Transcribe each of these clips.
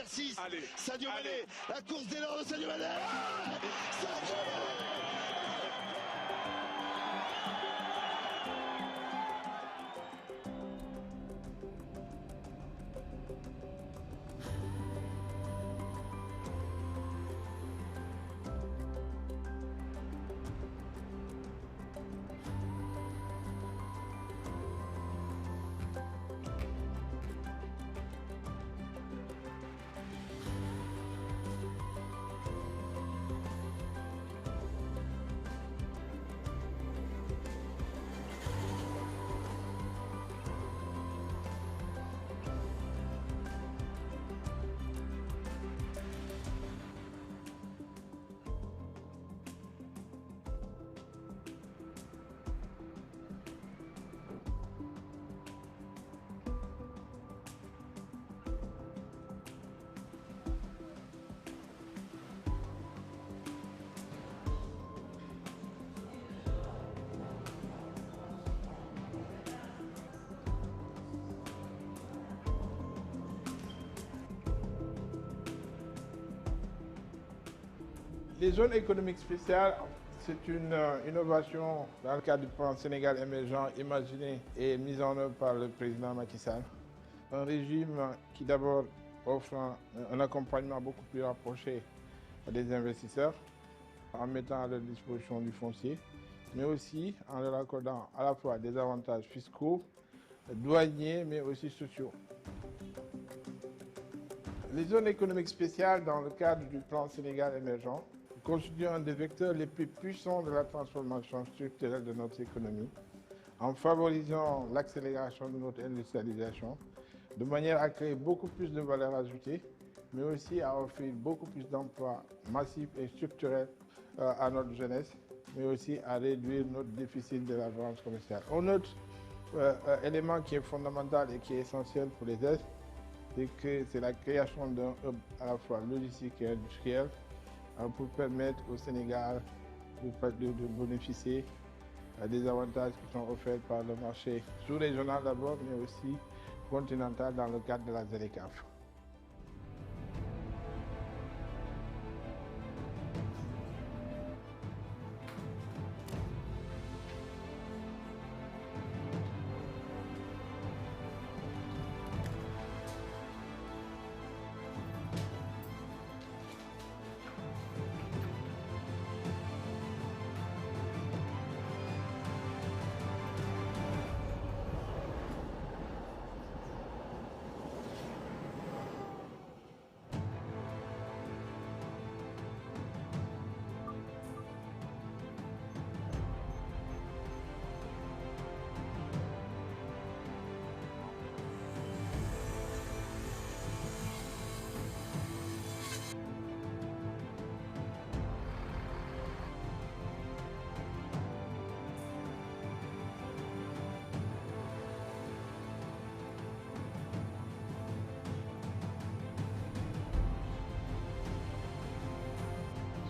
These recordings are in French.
6. Allez, Sadio Mané, allez. la course d'élan de Sadio Mané. Sadio Mané. Les zones économiques spéciales, c'est une innovation dans le cadre du plan Sénégal émergent imaginé et mis en œuvre par le président Macky Sall. Un régime qui d'abord offre un accompagnement beaucoup plus rapproché des investisseurs en mettant à leur disposition du foncier, mais aussi en leur accordant à la fois des avantages fiscaux, douaniers, mais aussi sociaux. Les zones économiques spéciales dans le cadre du plan Sénégal émergent constituent un des vecteurs les plus puissants de la transformation structurelle de notre économie, en favorisant l'accélération de notre industrialisation, de manière à créer beaucoup plus de valeur ajoutée, mais aussi à offrir beaucoup plus d'emplois massifs et structurels à notre jeunesse, mais aussi à réduire notre déficit de la balance commerciale. Un autre élément qui est fondamental et qui est essentiel pour les aides, c'est la création d'un hub à la fois logistique et industriel pour permettre au Sénégal de bénéficier des avantages qui sont offerts par le marché sous-régional d'abord, mais aussi continental dans le cadre de la ZLECAf.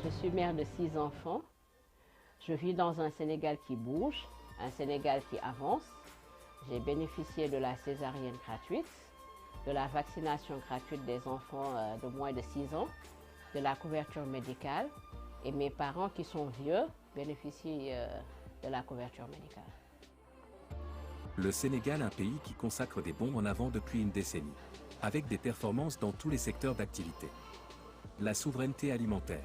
Je suis mère de 6 enfants. Je vis dans un Sénégal qui bouge, un Sénégal qui avance. J'ai bénéficié de la césarienne gratuite, de la vaccination gratuite des enfants de moins de 6 ans, de la couverture médicale et mes parents qui sont vieux bénéficient de la couverture médicale. Le Sénégal, un pays qui consacre des bons en avant depuis une décennie, avec des performances dans tous les secteurs d'activité. La souveraineté alimentaire.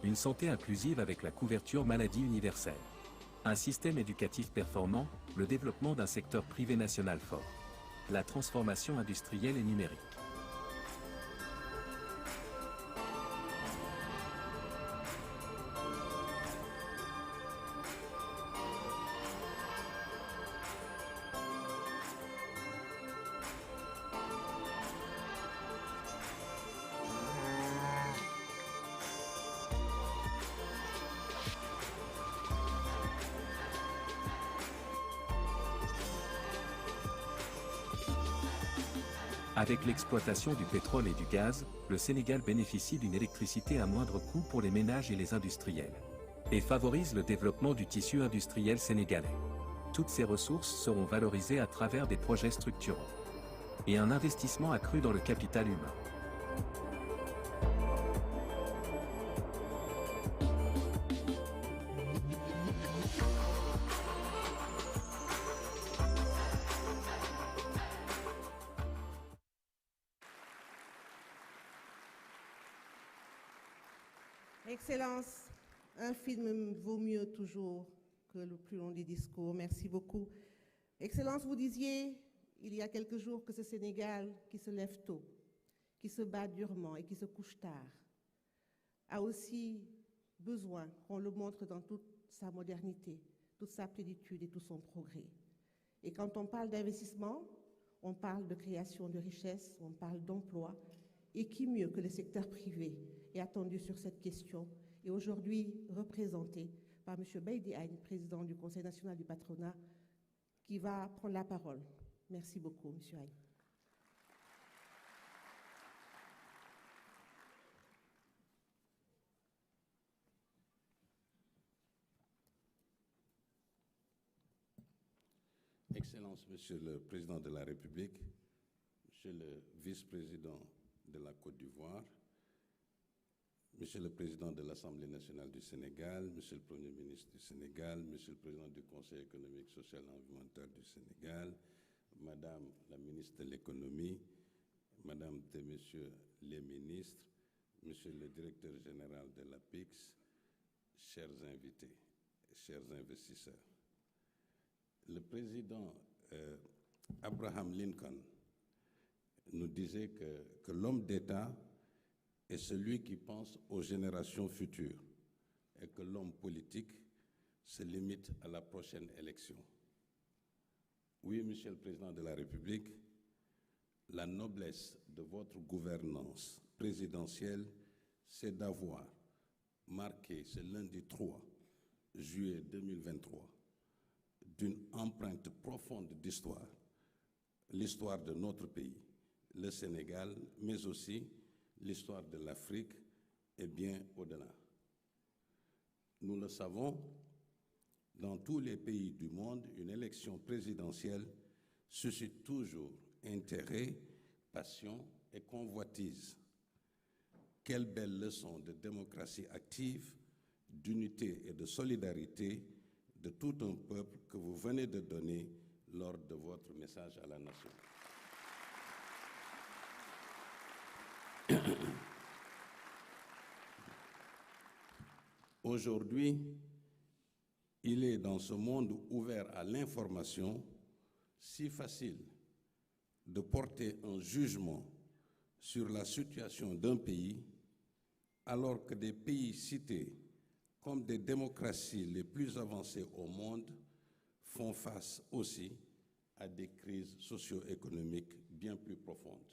Une santé inclusive avec la couverture maladie universelle. Un système éducatif performant, le développement d'un secteur privé national fort. La transformation industrielle et numérique. Avec l'exploitation du pétrole et du gaz, le Sénégal bénéficie d'une électricité à moindre coût pour les ménages et les industriels. Et favorise le développement du tissu industriel sénégalais. Toutes ces ressources seront valorisées à travers des projets structurants. Et un investissement accru dans le capital humain. Excellence, un film vaut mieux toujours que le plus long des discours. Merci beaucoup. Excellence, vous disiez il y a quelques jours que ce Sénégal qui se lève tôt, qui se bat durement et qui se couche tard, a aussi besoin qu'on le montre dans toute sa modernité, toute sa plénitude et tout son progrès. Et quand on parle d'investissement, on parle de création de richesses, on parle d'emploi, et qui mieux que le secteur privé est attendu sur cette question, et aujourd'hui représenté par M. Beydi Agne, président du Conseil national du patronat, qui va prendre la parole. Merci beaucoup, M. Agne. Excellences, Monsieur le Président de la République, Monsieur le Vice-président de la Côte d'Ivoire, Monsieur le Président de l'Assemblée nationale du Sénégal, Monsieur le Premier ministre du Sénégal, Monsieur le Président du Conseil économique, social et environnemental du Sénégal, Madame la ministre de l'Économie, Madame et Messieurs les ministres, Monsieur le Directeur général de l'APIX, chers invités, chers investisseurs. Le président Abraham Lincoln nous disait que l'homme d'État est celui qui pense aux générations futures et que l'homme politique se limite à la prochaine élection. Oui, Monsieur le Président de la République, la noblesse de votre gouvernance présidentielle, c'est d'avoir marqué ce lundi 3 juillet 2023 d'une empreinte profonde d'histoire, l'histoire de notre pays, le Sénégal, mais aussi l'histoire de l'Afrique et bien au-delà. Nous le savons, dans tous les pays du monde, une élection présidentielle suscite toujours intérêt, passion et convoitise. Quelle belle leçon de démocratie active, d'unité et de solidarité de tout un peuple que vous venez de donner lors de votre message à la nation. Aujourd'hui, il est dans ce monde ouvert à l'information si facile de porter un jugement sur la situation d'un pays alors que des pays cités comme des démocraties les plus avancées au monde font face aussi à des crises socio-économiques bien plus profondes.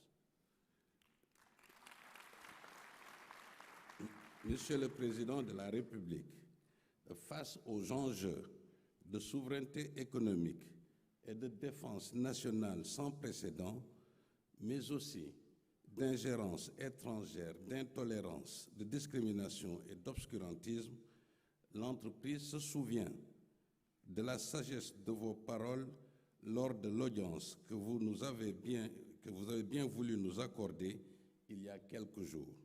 Monsieur le Président de la République, face aux enjeux de souveraineté économique et de défense nationale sans précédent, mais aussi d'ingérence étrangère, d'intolérance, de discrimination et d'obscurantisme, l'entreprise se souvient de la sagesse de vos paroles lors de l'audience que vous avez bien voulu nous accorder il y a quelques jours.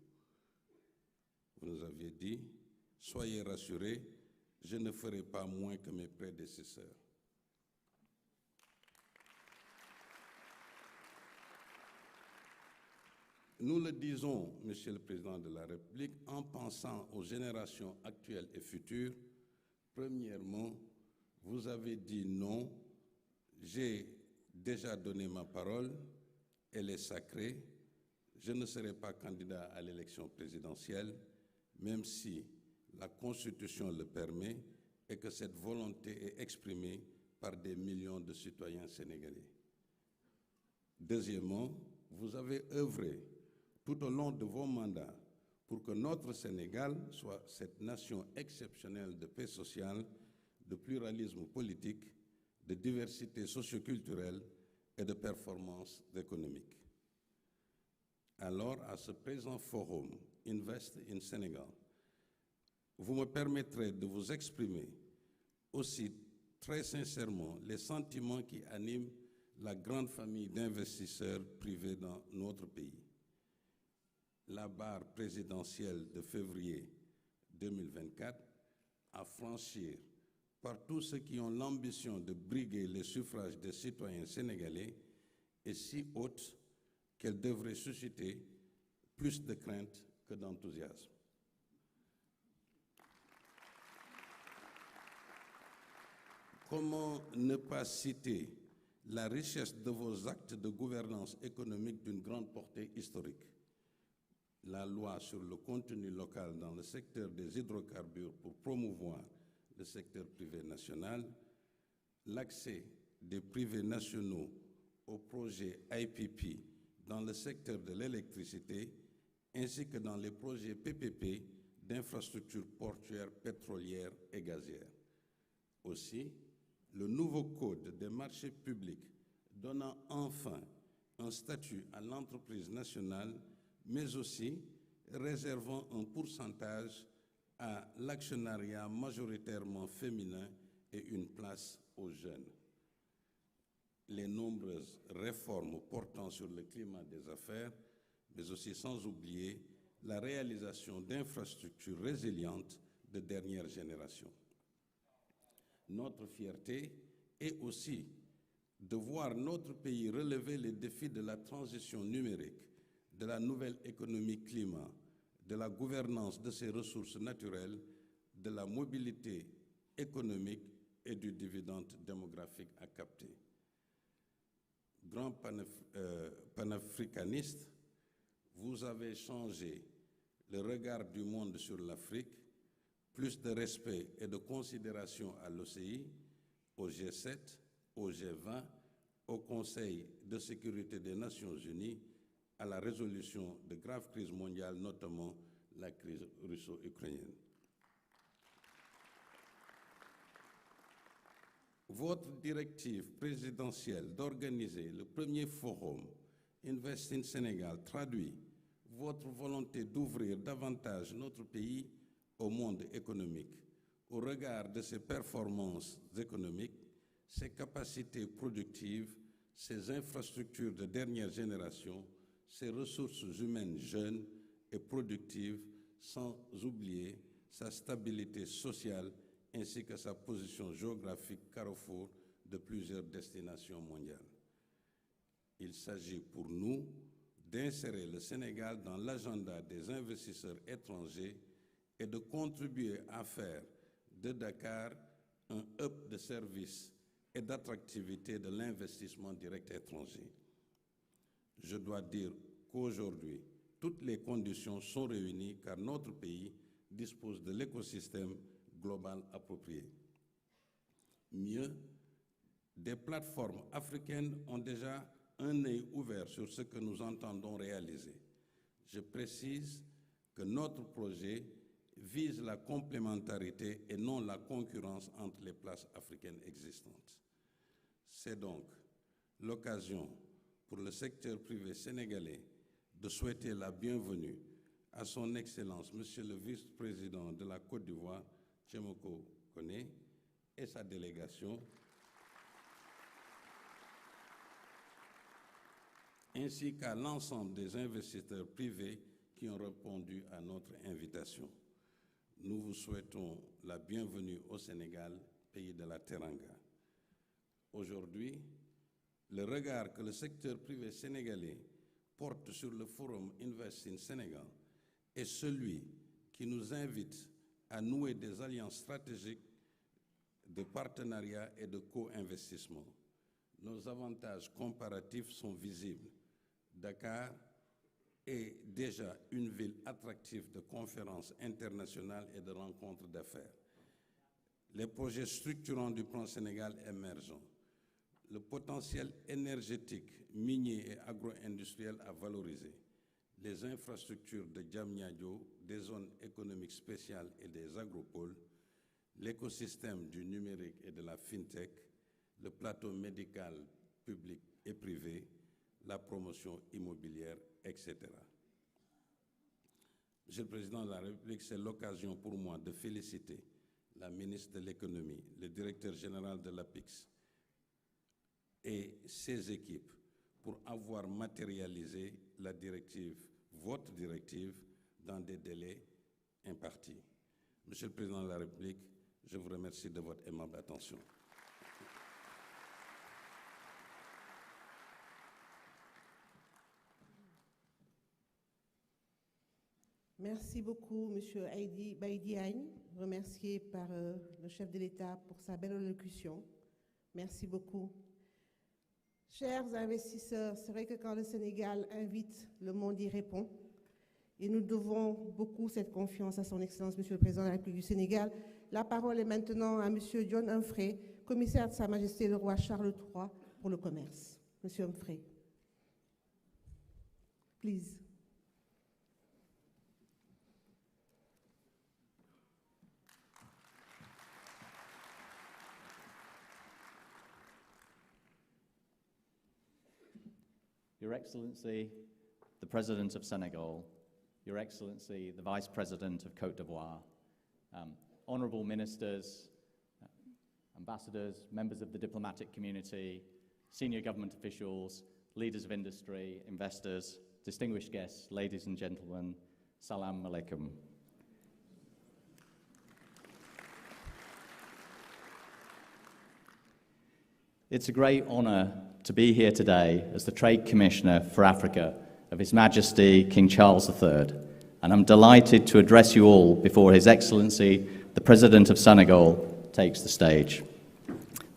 Vous nous aviez dit, soyez rassurés, je ne ferai pas moins que mes prédécesseurs. Nous le disons, Monsieur le Président de la République, en pensant aux générations actuelles et futures. Premièrement, vous avez dit non, j'ai déjà donné ma parole, elle est sacrée, je ne serai pas candidat à l'élection présidentielle, même si la Constitution le permet et que cette volonté est exprimée par des millions de citoyens sénégalais. Deuxièmement, vous avez œuvré tout au long de vos mandats pour que notre Sénégal soit cette nation exceptionnelle de paix sociale, de pluralisme politique, de diversité socioculturelle et de performance économique. Alors, à ce présent forum Invest in Sénégal, vous me permettrez de vous exprimer aussi très sincèrement les sentiments qui animent la grande famille d'investisseurs privés dans notre pays. La barre présidentielle de février 2024 à franchir par tous ceux qui ont l'ambition de briguer les suffrages des citoyens sénégalais est si haute qu'elle devrait susciter plus de crainte que d'enthousiasme. Comment ne pas citer la richesse de vos actes de gouvernance économique d'une grande portée historique? La loi sur le contenu local dans le secteur des hydrocarbures pour promouvoir le secteur privé national, l'accès des privés nationaux aux projets IPP dans le secteur de l'électricité, ainsi que dans les projets PPP d'infrastructures portuaires, pétrolières et gazières. Aussi, le nouveau code des marchés publics donnant enfin un statut à l'entreprise nationale, mais aussi réservant un pourcentage à l'actionnariat majoritairement féminin et une place aux jeunes. Les nombreuses réformes portant sur le climat des affaires, mais aussi sans oublier la réalisation d'infrastructures résilientes de dernière génération. Notre fierté est aussi de voir notre pays relever les défis de la transition numérique, de la nouvelle économie climat, de la gouvernance de ses ressources naturelles, de la mobilité économique et du dividende démographique à capter. Grand panafricaniste, vous avez changé le regard du monde sur l'Afrique, plus de respect et de considération à l'OCI, au G7, au G20, au Conseil de sécurité des Nations Unies, à la résolution de graves crises mondiales, notamment la crise russo-ukrainienne. Votre directive présidentielle d'organiser le premier forum Invest in Sénégal traduit votre volonté d'ouvrir davantage notre pays au monde économique, au regard de ses performances économiques, ses capacités productives, ses infrastructures de dernière génération, ses ressources humaines jeunes et productives, sans oublier sa stabilité sociale ainsi que sa position géographique carrefour de plusieurs destinations mondiales. Il s'agit pour nous d'insérer le Sénégal dans l'agenda des investisseurs étrangers et de contribuer à faire de Dakar un hub de services et d'attractivité de l'investissement direct étranger. Je dois dire qu'aujourd'hui, toutes les conditions sont réunies car notre pays dispose de l'écosystème global approprié. Mieux, des plateformes africaines ont déjà un œil ouvert sur ce que nous entendons réaliser. Je précise que notre projet vise la complémentarité et non la concurrence entre les places africaines existantes. C'est donc l'occasion pour le secteur privé sénégalais de souhaiter la bienvenue à son Excellence, Monsieur le Vice-président de la Côte d'Ivoire, Tchemoko Koné, et sa délégation, ainsi qu'à l'ensemble des investisseurs privés qui ont répondu à notre invitation. Nous vous souhaitons la bienvenue au Sénégal, pays de la Teranga. Aujourd'hui, le regard que le secteur privé sénégalais porte sur le forum Invest in Sénégal est celui qui nous invite à nouer des alliances stratégiques de partenariat et de co-investissement. Nos avantages comparatifs sont visibles. Dakar est déjà une ville attractive de conférences internationales et de rencontres d'affaires. Les projets structurants du plan Sénégal émergents, le potentiel énergétique, minier et agro-industriel à valoriser, les infrastructures de Diamniadio, des zones économiques spéciales et des agropoles, l'écosystème du numérique et de la fintech, le plateau médical public et privé, la promotion immobilière, etc. Monsieur le Président de la République, c'est l'occasion pour moi de féliciter la ministre de l'Économie, le directeur général de l'APIX et ses équipes pour avoir matérialisé la directive, votre directive, dans des délais impartis. Monsieur le Président de la République, je vous remercie de votre aimable attention. Merci beaucoup, Monsieur Baïdi Agne, remercié par le chef de l'État pour sa belle allocution. Merci beaucoup. Chers investisseurs, c'est vrai que quand le Sénégal invite, le monde y répond. Et nous devons beaucoup cette confiance à son Excellence, Monsieur le Président de la République du Sénégal. La parole est maintenant à Monsieur John Humphrey, commissaire de Sa Majesté le Roi Charles III pour le commerce. Monsieur Humphrey. Please. Your Excellency, the President of Senegal, Your Excellency, the Vice President of Côte d'Ivoire, honourable ministers, ambassadors, members of the diplomatic community, senior government officials, leaders of industry, investors, distinguished guests, ladies and gentlemen, salam alaikum. It's a great honour to be here today as the Trade Commissioner for Africa of His Majesty King Charles III, and I'm delighted to address you all before His Excellency, the President of Senegal, takes the stage.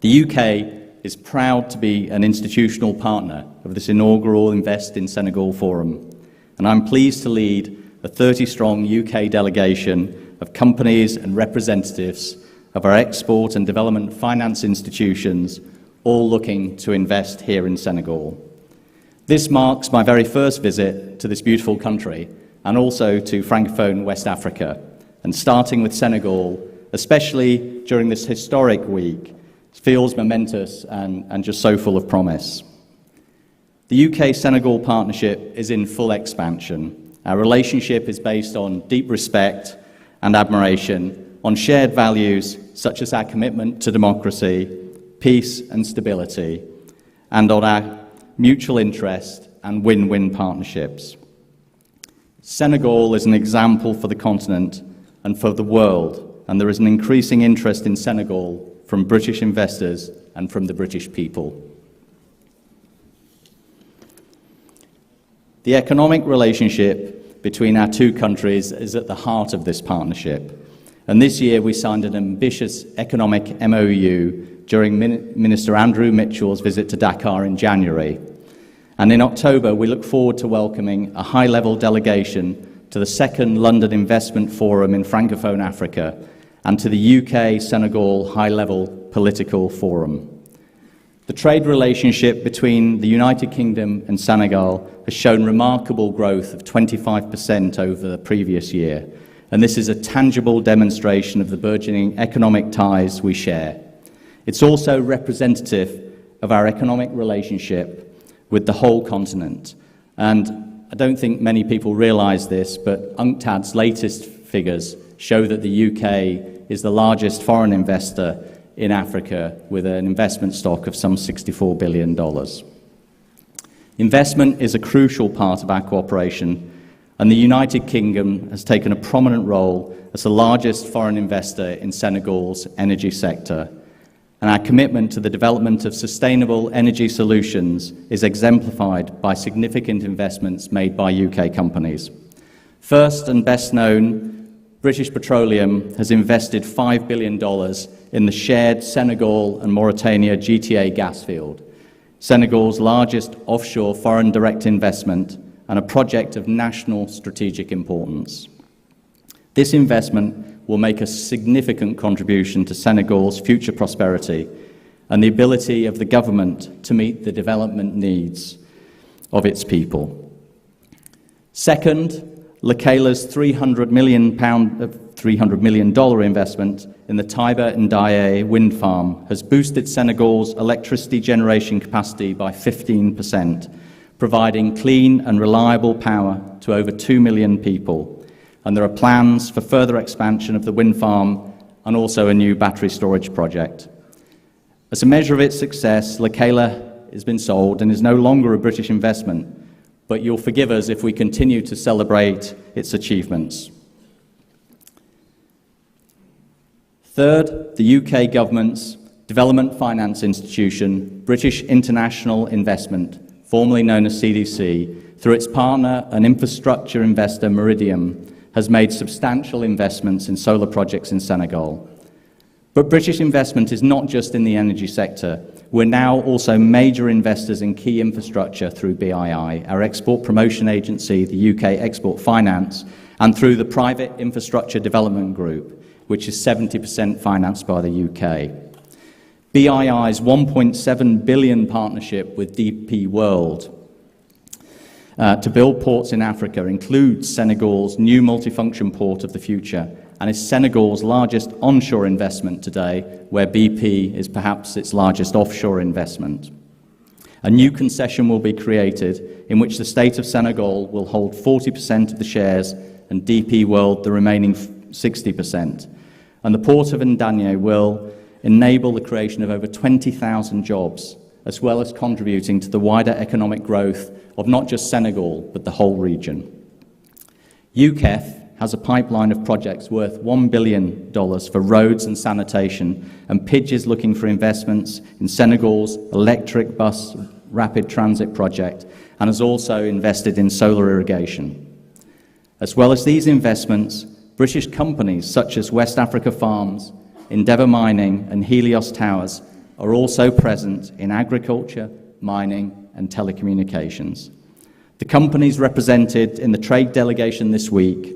The UK is proud to be an institutional partner of this inaugural Invest in Senegal Forum, and I'm pleased to lead a 30-strong UK delegation of companies and representatives of our export and development finance institutions, all looking to invest here in Senegal. This marks my very first visit to this beautiful country and also to Francophone West Africa. And starting with Senegal, especially during this historic week, feels momentous and just so full of promise. The UK-Senegal partnership is in full expansion. Our relationship is based on deep respect and admiration, on shared values such as our commitment to democracy, peace and stability, and on our mutual interest and win-win partnerships. Senegal is an example for the continent and for the world, and there is an increasing interest in Senegal from British investors and from the British people. The economic relationship between our two countries is at the heart of this partnership, and this year we signed an ambitious economic MOU during Minister Andrew Mitchell's visit to Dakar in January. And in October, we look forward to welcoming a high-level delegation to the second London Investment Forum in Francophone Africa and to the UK-Senegal High-Level Political Forum. The trade relationship between the United Kingdom and Senegal has shown remarkable growth of 25% over the previous year, and this is a tangible demonstration of the burgeoning economic ties we share. It's also representative of our economic relationship with the whole continent. And I don't think many people realise this, but UNCTAD's latest figures show that the UK is the largest foreign investor in Africa with an investment stock of some $64 billion. Investment is a crucial part of our cooperation, and the United Kingdom has taken a prominent role as the largest foreign investor in Senegal's energy sector. And our commitment to the development of sustainable energy solutions is exemplified by significant investments made by UK companies. First and best known, British Petroleum has invested $5 billion in the shared Senegal and Mauritania GTA gas field, Senegal's largest offshore foreign direct investment and a project of national strategic importance. This investment will make a significant contribution to Senegal's future prosperity and the ability of the government to meet the development needs of its people. Second, Lekela's $300 million investment in the Tiber and Daye wind farm has boosted Senegal's electricity generation capacity by 15%, providing clean and reliable power to over 2 million people. And there are plans for further expansion of the wind farm and also a new battery storage project. As a measure of its success, Lekela has been sold and is no longer a British investment, but you'll forgive us if we continue to celebrate its achievements. Third, the UK government's development finance institution, British International Investment, formerly known as CDC, through its partner and infrastructure investor Meridiam, has made substantial investments in solar projects in Senegal. But British investment is not just in the energy sector. we're now also major investors in key infrastructure through BII, our export promotion agency, the UK Export Finance, and through the Private Infrastructure Development Group, which is 70% financed by the UK. BII's $1.7 billion partnership with DP World to build ports in Africa includes Senegal's new multifunction port of the future and is Senegal's largest onshore investment today, where BP is perhaps its largest offshore investment. A new concession will be created in which the state of Senegal will hold 40% of the shares and DP World the remaining 60%. And the port of Ndanye will enable the creation of over 20,000 jobs, as well as contributing to the wider economic growth of not just Senegal, but the whole region. UKEF has a pipeline of projects worth $1 billion for roads and sanitation, and PIDGE is looking for investments in Senegal's electric bus rapid transit project and has also invested in solar irrigation. As well as these investments, British companies such as West Africa Farms, Endeavour Mining and Helios Towers are also present in agriculture, mining and telecommunications. The companies represented in the trade delegation this week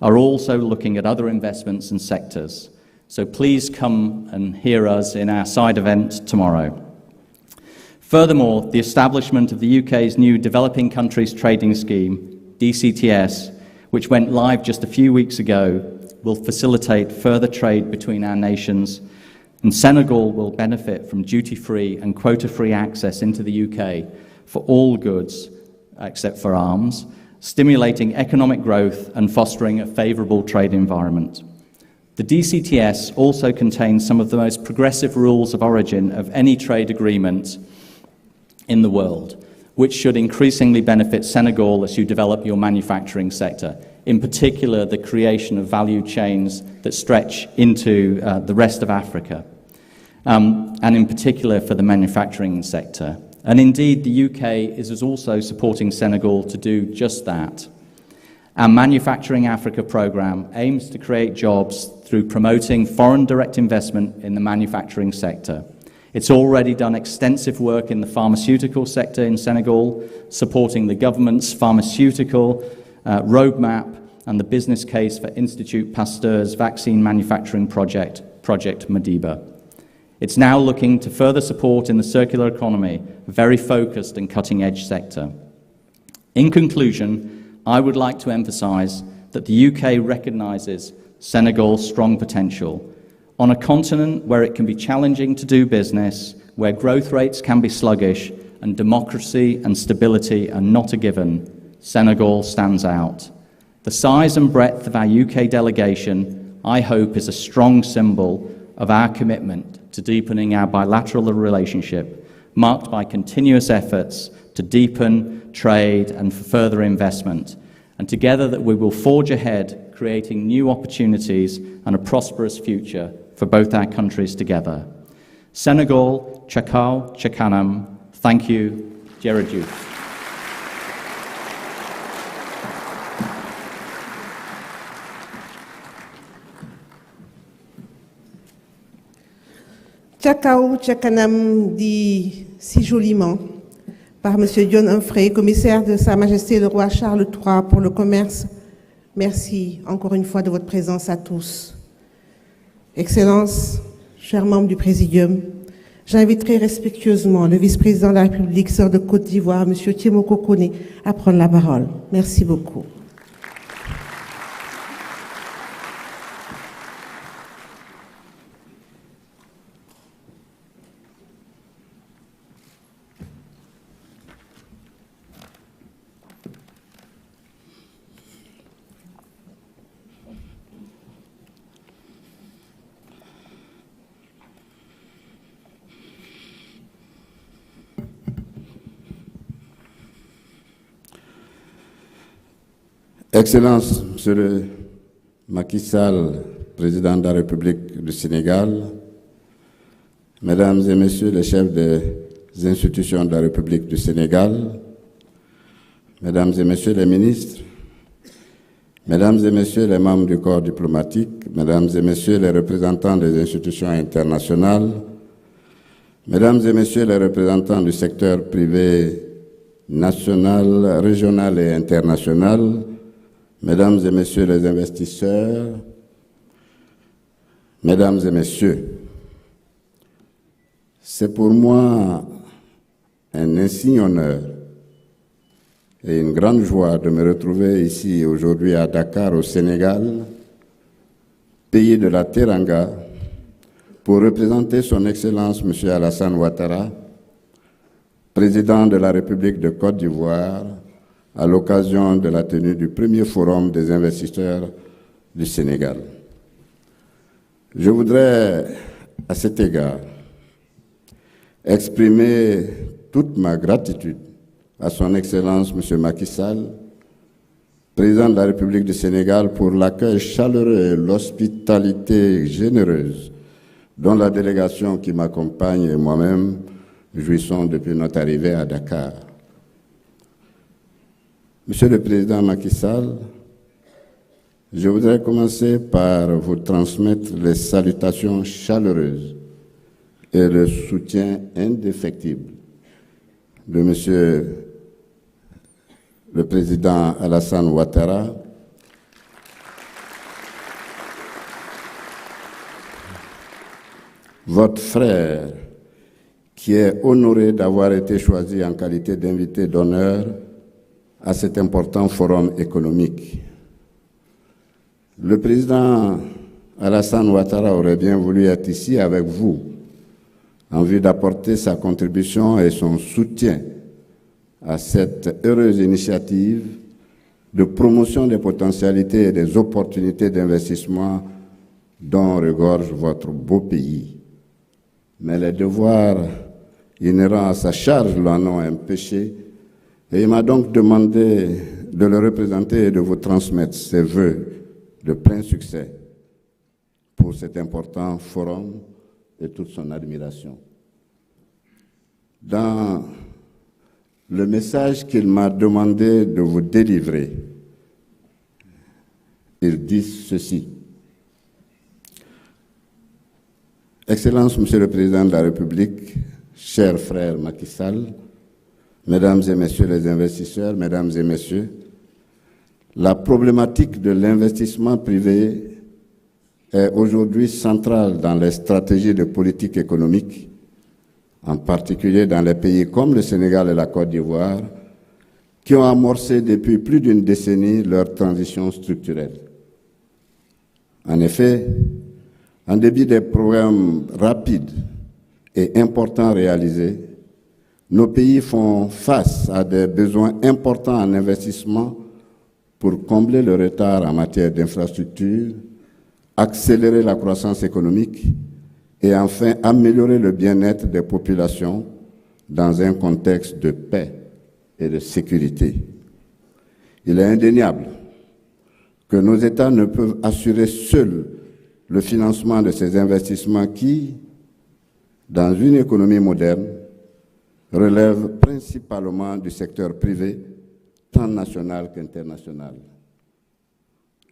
are also looking at other investments and sectors. So please come and hear us in our side event tomorrow. Furthermore, the establishment of the UK's new Developing Countries Trading Scheme, DCTS, which went live just a few weeks ago, will facilitate further trade between our nations, and Senegal will benefit from duty-free and quota-free access into the UK for all goods except for arms, stimulating economic growth and fostering a favourable trade environment. The DCTS also contains some of the most progressive rules of origin of any trade agreement in the world, which should increasingly benefit Senegal as you develop your manufacturing sector, in particular the creation of value chains that stretch into the rest of Africa, and in particular for the manufacturing sector. And indeed, the UK is also supporting Senegal to do just that. Our Manufacturing Africa programme aims to create jobs through promoting foreign direct investment in the manufacturing sector. It's already done extensive work in the pharmaceutical sector in Senegal, supporting the government's pharmaceutical roadmap and the business case for Institut Pasteur's vaccine manufacturing project, Project Madiba. It's now looking to further support in the circular economy, a very focused and cutting-edge sector. In conclusion, I would like to emphasise that the UK recognises Senegal's strong potential. On a continent where it can be challenging to do business, where growth rates can be sluggish, and democracy and stability are not a given, Senegal stands out. The size and breadth of our UK delegation, I hope, is a strong symbol of our commitment to deepening our bilateral relationship, marked by continuous efforts to deepen trade and for further investment, and together that we will forge ahead, creating new opportunities and a prosperous future for both our countries together. Senegal, Chakao, Chakanam, thank you, Jerejuf. Chakao Chakanam dit si joliment par M. John Humphrey, commissaire de Sa Majesté le Roi Charles III pour le commerce. Merci encore une fois de votre présence à tous. Excellences, chers membres du Présidium, j'inviterai respectueusement le vice-président de la République, sœur de Côte d'Ivoire, M. Tiemoko Kone, à prendre la parole. Merci beaucoup. Excellences, Monsieur le Macky Sall, Président de la République du Sénégal, Mesdames et Messieurs les chefs des institutions de la République du Sénégal, Mesdames et Messieurs les ministres, Mesdames et Messieurs les membres du corps diplomatique, Mesdames et Messieurs les représentants des institutions internationales, Mesdames et Messieurs les représentants du secteur privé national, régional et international, Mesdames et Messieurs les investisseurs, Mesdames et Messieurs, c'est pour moi un insigne honneur et une grande joie de me retrouver ici aujourd'hui à Dakar, au Sénégal, pays de la Teranga, pour représenter son Excellence M. Alassane Ouattara, président de la République de Côte d'Ivoire, à l'occasion de la tenue du premier forum des investisseurs du Sénégal. Je voudrais, à cet égard, exprimer toute ma gratitude à son Excellence M. Macky Sall, président de la République du Sénégal, pour l'accueil chaleureux et l'hospitalité généreuse dont la délégation qui m'accompagne et moi-même jouissons depuis notre arrivée à Dakar. Monsieur le Président Macky Sall, je voudrais commencer par vous transmettre les salutations chaleureuses et le soutien indéfectible de Monsieur le Président Alassane Ouattara, votre frère, qui est honoré d'avoir été choisi en qualité d'invité d'honneur à cet important forum économique. Le président Alassane Ouattara aurait bien voulu être ici avec vous en vue d'apporter sa contribution et son soutien à cette heureuse initiative de promotion des potentialités et des opportunités d'investissement dont regorge votre beau pays. Mais les devoirs inhérents à sa charge l'en ont empêché et il m'a donc demandé de le représenter et de vous transmettre ses vœux de plein succès pour cet important forum et toute son admiration. Dans le message qu'il m'a demandé de vous délivrer, il dit ceci. Excellence, Monsieur le Président de la République, chers frères Macky Sall, Mesdames et Messieurs les investisseurs, Mesdames et Messieurs, la problématique de l'investissement privé est aujourd'hui centrale dans les stratégies de politique économique, en particulier dans les pays comme le Sénégal et la Côte d'Ivoire, qui ont amorcé depuis plus d'une décennie leur transition structurelle. En effet, en dépit des programmes rapides et importants réalisés, nos pays font face à des besoins importants en investissement pour combler le retard en matière d'infrastructures, accélérer la croissance économique et enfin améliorer le bien-être des populations dans un contexte de paix et de sécurité. Il est indéniable que nos États ne peuvent assurer seuls le financement de ces investissements qui, dans une économie moderne, relèvent principalement du secteur privé, tant national qu'international.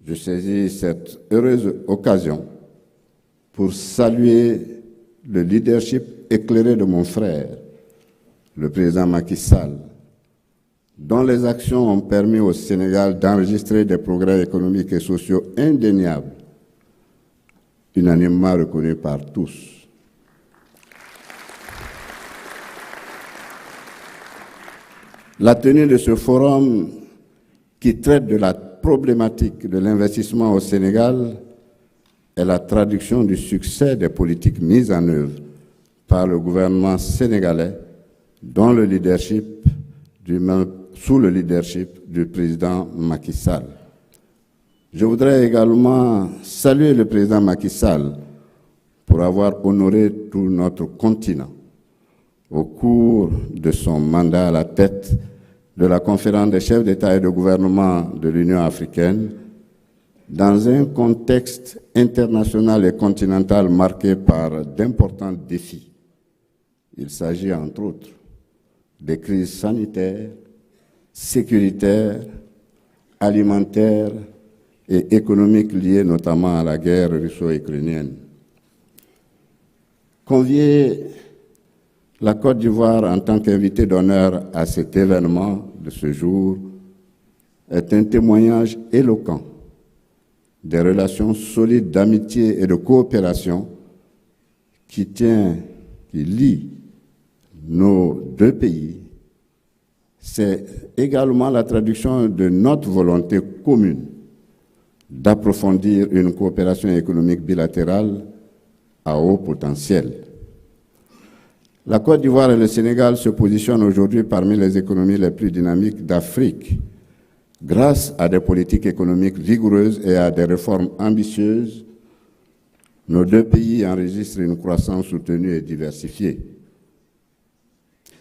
Je saisis cette heureuse occasion pour saluer le leadership éclairé de mon frère, le président Macky Sall, dont les actions ont permis au Sénégal d'enregistrer des progrès économiques et sociaux indéniables, unanimement reconnus par tous. La tenue de ce forum qui traite de la problématique de l'investissement au Sénégal est la traduction du succès des politiques mises en œuvre par le gouvernement sénégalais sous le leadership du président Macky Sall. Je voudrais également saluer le président Macky Sall pour avoir honoré tout notre continent au cours de son mandat à la tête de la conférence des chefs d'État et de gouvernement de l'Union africaine dans un contexte international et continental marqué par d'importants défis. Il s'agit entre autres des crises sanitaires, sécuritaires, alimentaires et économiques liées notamment à la guerre russo-ukrainienne. Convié la Côte d'Ivoire, en tant qu'invité d'honneur à cet événement de ce jour, est un témoignage éloquent des relations solides d'amitié et de coopération qui lient nos deux pays. C'est également la traduction de notre volonté commune d'approfondir une coopération économique bilatérale à haut potentiel. La Côte d'Ivoire et le Sénégal se positionnent aujourd'hui parmi les économies les plus dynamiques d'Afrique, grâce à des politiques économiques vigoureuses et à des réformes ambitieuses. Nos deux pays enregistrent une croissance soutenue et diversifiée.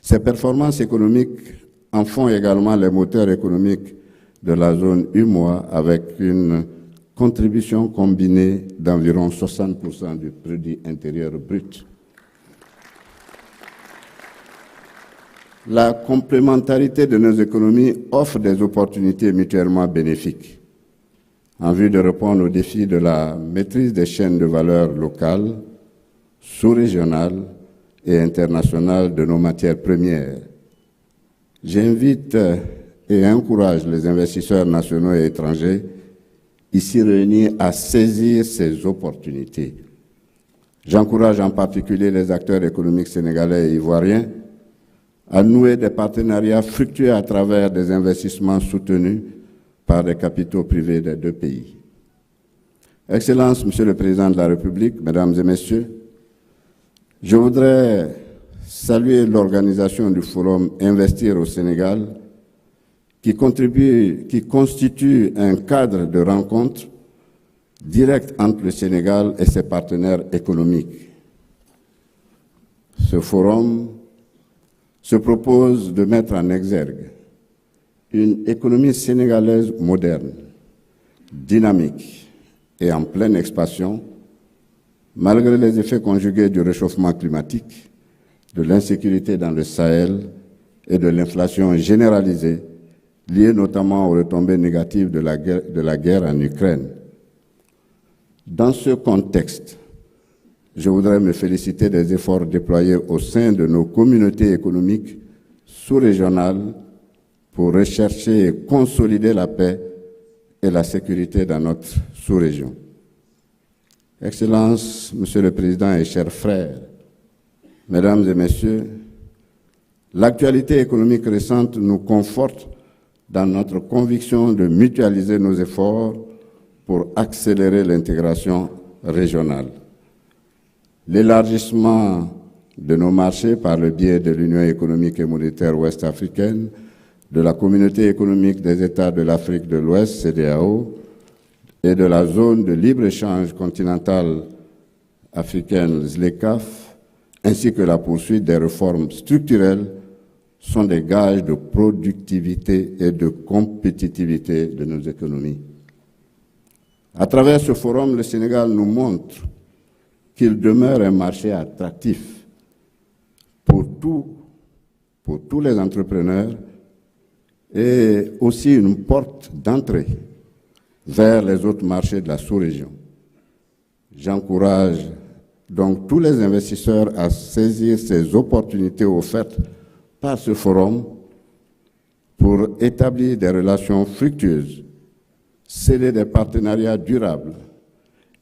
Ces performances économiques en font également les moteurs économiques de la zone UMOA, avec une contribution combinée d'environ 60% du produit intérieur brut. La complémentarité de nos économies offre des opportunités mutuellement bénéfiques en vue de répondre aux défis de la maîtrise des chaînes de valeur locales, sous-régionales et internationales de nos matières premières. J'invite et encourage les investisseurs nationaux et étrangers ici réunis à saisir ces opportunités. J'encourage en particulier les acteurs économiques sénégalais et ivoiriens à nouer des partenariats fructueux à travers des investissements soutenus par des capitaux privés des deux pays. Excellences, Monsieur le Président de la République, Mesdames et Messieurs, je voudrais saluer l'organisation du Forum Investir au Sénégal, qui constitue un cadre de rencontre direct entre le Sénégal et ses partenaires économiques. Ce forum se propose de mettre en exergue une économie sénégalaise moderne, dynamique et en pleine expansion, malgré les effets conjugués du réchauffement climatique, de l'insécurité dans le Sahel et de l'inflation généralisée, liée notamment aux retombées négatives de la guerre en Ukraine. Dans ce contexte, je voudrais me féliciter des efforts déployés au sein de nos communautés économiques sous-régionales pour rechercher et consolider la paix et la sécurité dans notre sous-région. Excellences, Monsieur le Président et chers frères, Mesdames et Messieurs, l'actualité économique récente nous conforte dans notre conviction de mutualiser nos efforts pour accélérer l'intégration régionale. L'élargissement de nos marchés par le biais de l'Union économique et monétaire ouest-africaine, de la Communauté économique des États de l'Afrique de l'Ouest, CEDEAO, et de la zone de libre-échange continentale africaine, ZLECAf, ainsi que la poursuite des réformes structurelles sont des gages de productivité et de compétitivité de nos économies. À travers ce forum, le Sénégal nous montre qu'il demeure un marché attractif pour tous les entrepreneurs et aussi une porte d'entrée vers les autres marchés de la sous-région. J'encourage donc tous les investisseurs à saisir ces opportunités offertes par ce forum pour établir des relations fructueuses, sceller des partenariats durables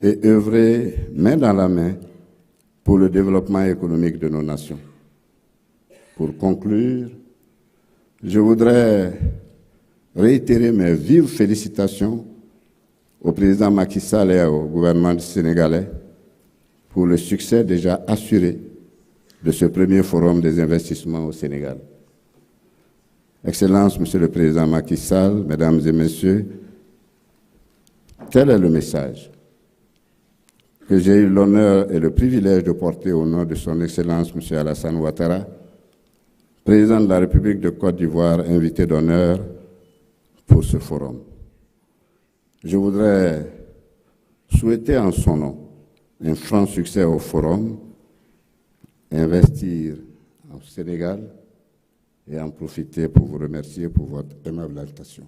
et œuvrer main dans la main pour le développement économique de nos nations. Pour conclure, je voudrais réitérer mes vives félicitations au président Macky Sall et au gouvernement sénégalais pour le succès déjà assuré de ce premier forum des investissements au Sénégal. Excellences, Monsieur le Président Macky Sall, Mesdames et Messieurs, tel est le message que j'ai eu l'honneur et le privilège de porter au nom de son Excellence M. Alassane Ouattara, Président de la République de Côte d'Ivoire, invité d'honneur pour ce forum. Je voudrais souhaiter en son nom un franc succès au forum, investir au Sénégal et en profiter pour vous remercier pour votre aimable invitation.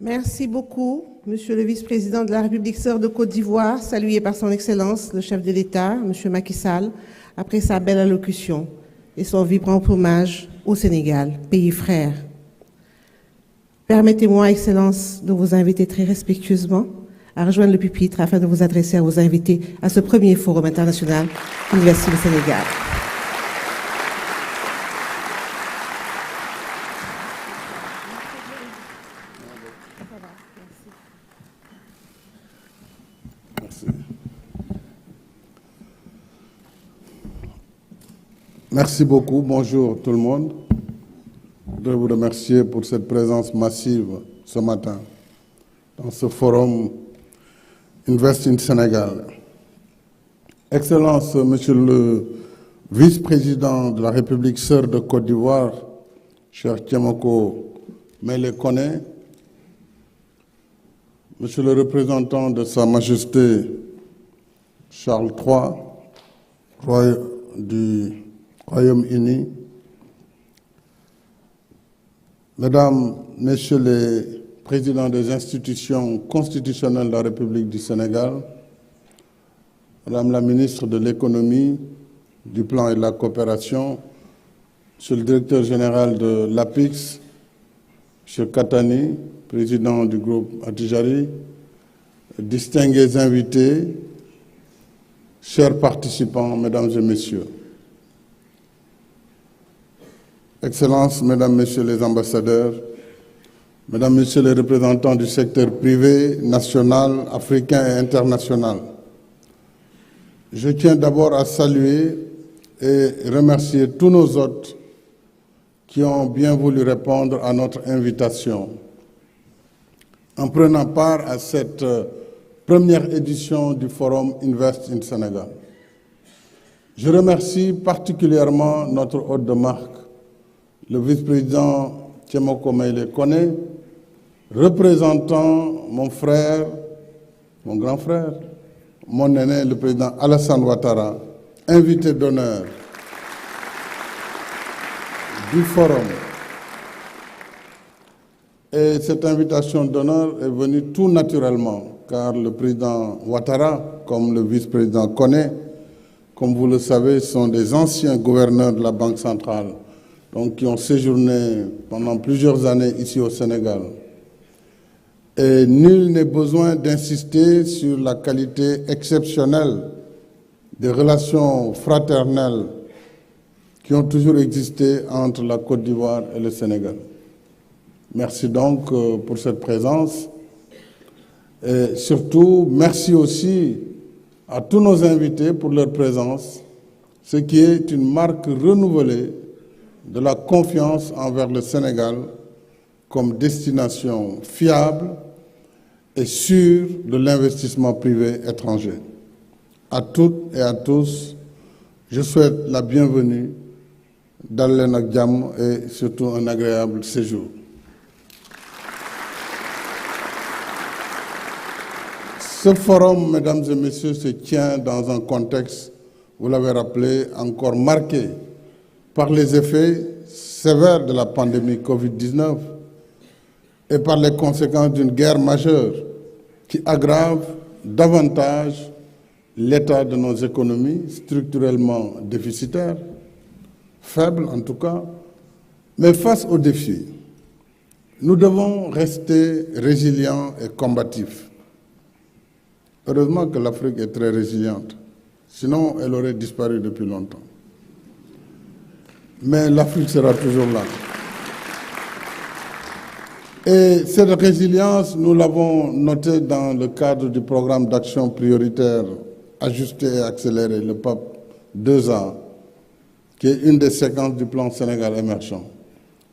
Merci beaucoup, Monsieur le vice-président de la République sœur de Côte d'Ivoire, salué par son Excellence, le chef de l'État, Monsieur Macky Sall, après sa belle allocution et son vibrant hommage au Sénégal, pays frère. Permettez-moi, Excellence, de vous inviter très respectueusement à rejoindre le pupitre afin de vous adresser à vos invités à ce premier forum international Université du Sénégal. Merci beaucoup. Bonjour tout le monde. Je voudrais vous remercier pour cette présence massive ce matin dans ce forum Invest in Sénégal. Excellence, Monsieur le vice-président de la République sœur de Côte d'Ivoire, cher Tiemoko Mele Koné, Monsieur le représentant de Sa Majesté Charles III, roi du Royaume-Uni, Mesdames, Messieurs les présidents des institutions constitutionnelles de la République du Sénégal, Madame la ministre de l'Économie, du Plan et de la Coopération, Monsieur le directeur général de l'APIX, Monsieur Katani, président du groupe Attijari, distingués invités, chers participants, Mesdames et Messieurs. Excellences, Mesdames, Messieurs les ambassadeurs, Mesdames, Messieurs les représentants du secteur privé, national, africain et international, je tiens d'abord à saluer et remercier tous nos hôtes qui ont bien voulu répondre à notre invitation en prenant part à cette première édition du Forum Invest in Sénégal. Je remercie particulièrement notre hôte de marque, le vice-président Tiemoko Mele Koné, représentant mon frère, mon grand frère, mon aîné, le président Alassane Ouattara, invité d'honneur du forum. Et cette invitation d'honneur est venue tout naturellement, car le président Ouattara, comme le vice-président Koné, comme vous le savez, sont des anciens gouverneurs de la Banque centrale, donc qui ont séjourné pendant plusieurs années ici au Sénégal. Et nul n'est besoin d'insister sur la qualité exceptionnelle des relations fraternelles qui ont toujours existé entre la Côte d'Ivoire et le Sénégal. Merci donc pour cette présence. Et surtout, merci aussi à tous nos invités pour leur présence, ce qui est une marque renouvelée de la confiance envers le Sénégal comme destination fiable et sûre de l'investissement privé étranger. À toutes et à tous, je souhaite la bienvenue, Dalen ak Jàmm et surtout un agréable séjour. Ce forum, mesdames et messieurs, se tient dans un contexte, vous l'avez rappelé, encore marqué par les effets sévères de la pandémie Covid-19 et par les conséquences d'une guerre majeure qui aggrave davantage l'état de nos économies structurellement déficitaires, faibles en tout cas, mais face aux défis, nous devons rester résilients et combatifs. Heureusement que l'Afrique est très résiliente, sinon elle aurait disparu depuis longtemps. Mais l'Afrique sera toujours là. Et cette résilience, nous l'avons notée dans le cadre du programme d'action prioritaire ajusté et accéléré, le PAP 2A, qui est une des séquences du plan Sénégal émergent,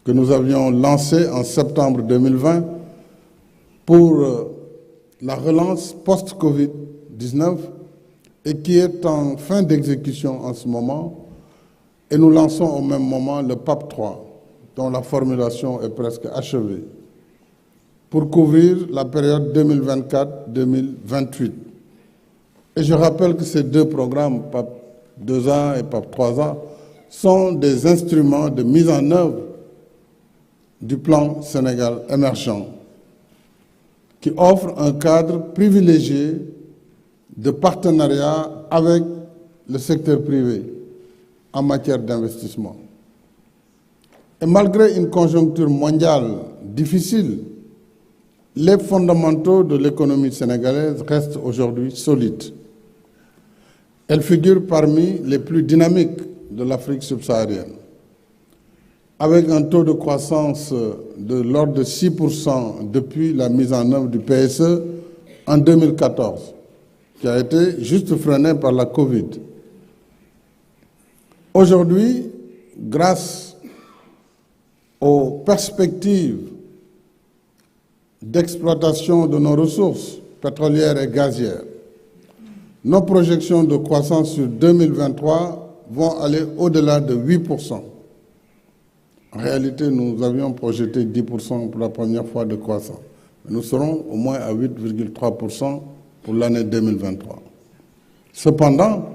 que nous avions lancé en septembre 2020 pour la relance post-Covid-19 et qui est en fin d'exécution en ce moment. Et nous lançons au même moment le PAP 3, dont la formulation est presque achevée, pour couvrir la période 2024-2028. Et je rappelle que ces deux programmes, PAP 2A et PAP 3A, sont des instruments de mise en œuvre du plan Sénégal émergent. qui offre un cadre privilégié de partenariat avec le secteur privé en matière d'investissement. Et malgré une conjoncture mondiale difficile, les fondamentaux de l'économie sénégalaise restent aujourd'hui solides. Elle figure parmi les plus dynamiques de l'Afrique subsaharienne, avec un taux de croissance de l'ordre de 6% depuis la mise en œuvre du PSE en 2014, qui a été juste freiné par la Covid. Aujourd'hui, grâce aux perspectives d'exploitation de nos ressources pétrolières et gazières, nos projections de croissance sur 2023 vont aller au-delà de 8%. En réalité, nous avions projeté 10% pour la première fois de croissance. Nous serons au moins à 8,3% pour l'année 2023. Cependant,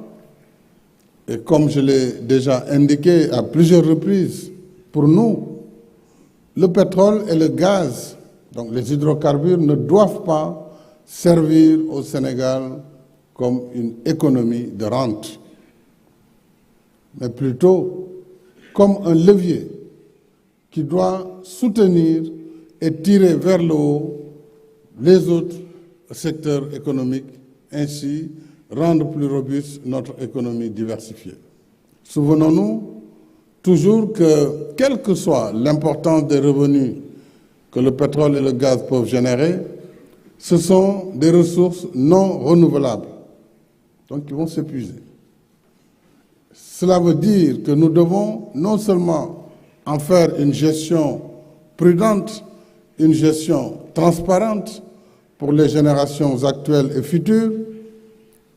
et comme je l'ai déjà indiqué à plusieurs reprises, pour nous, le pétrole et le gaz, donc les hydrocarbures, ne doivent pas servir au Sénégal comme une économie de rente, mais plutôt comme un levier qui doit soutenir et tirer vers le haut les autres secteurs économiques, ainsi rendre plus robuste notre économie diversifiée. Souvenons-nous toujours que, quelle que soit l'importance des revenus que le pétrole et le gaz peuvent générer, ce sont des ressources non renouvelables, donc qui vont s'épuiser. Cela veut dire que nous devons non seulement en faire une gestion prudente, une gestion transparente pour les générations actuelles et futures,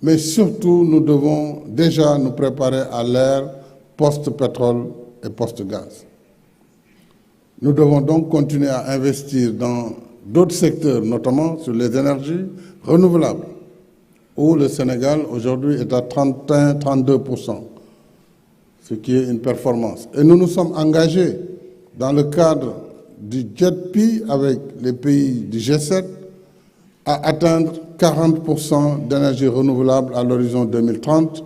mais surtout nous devons déjà nous préparer à l'ère post-pétrole et post-gaz. Nous devons donc continuer à investir dans d'autres secteurs, notamment sur les énergies renouvelables, où le Sénégal aujourd'hui est à 31-32%, ce qui est une performance. Et nous nous sommes engagés dans le cadre du JETP avec les pays du G7 à atteindre 40% d'énergie renouvelable à l'horizon 2030,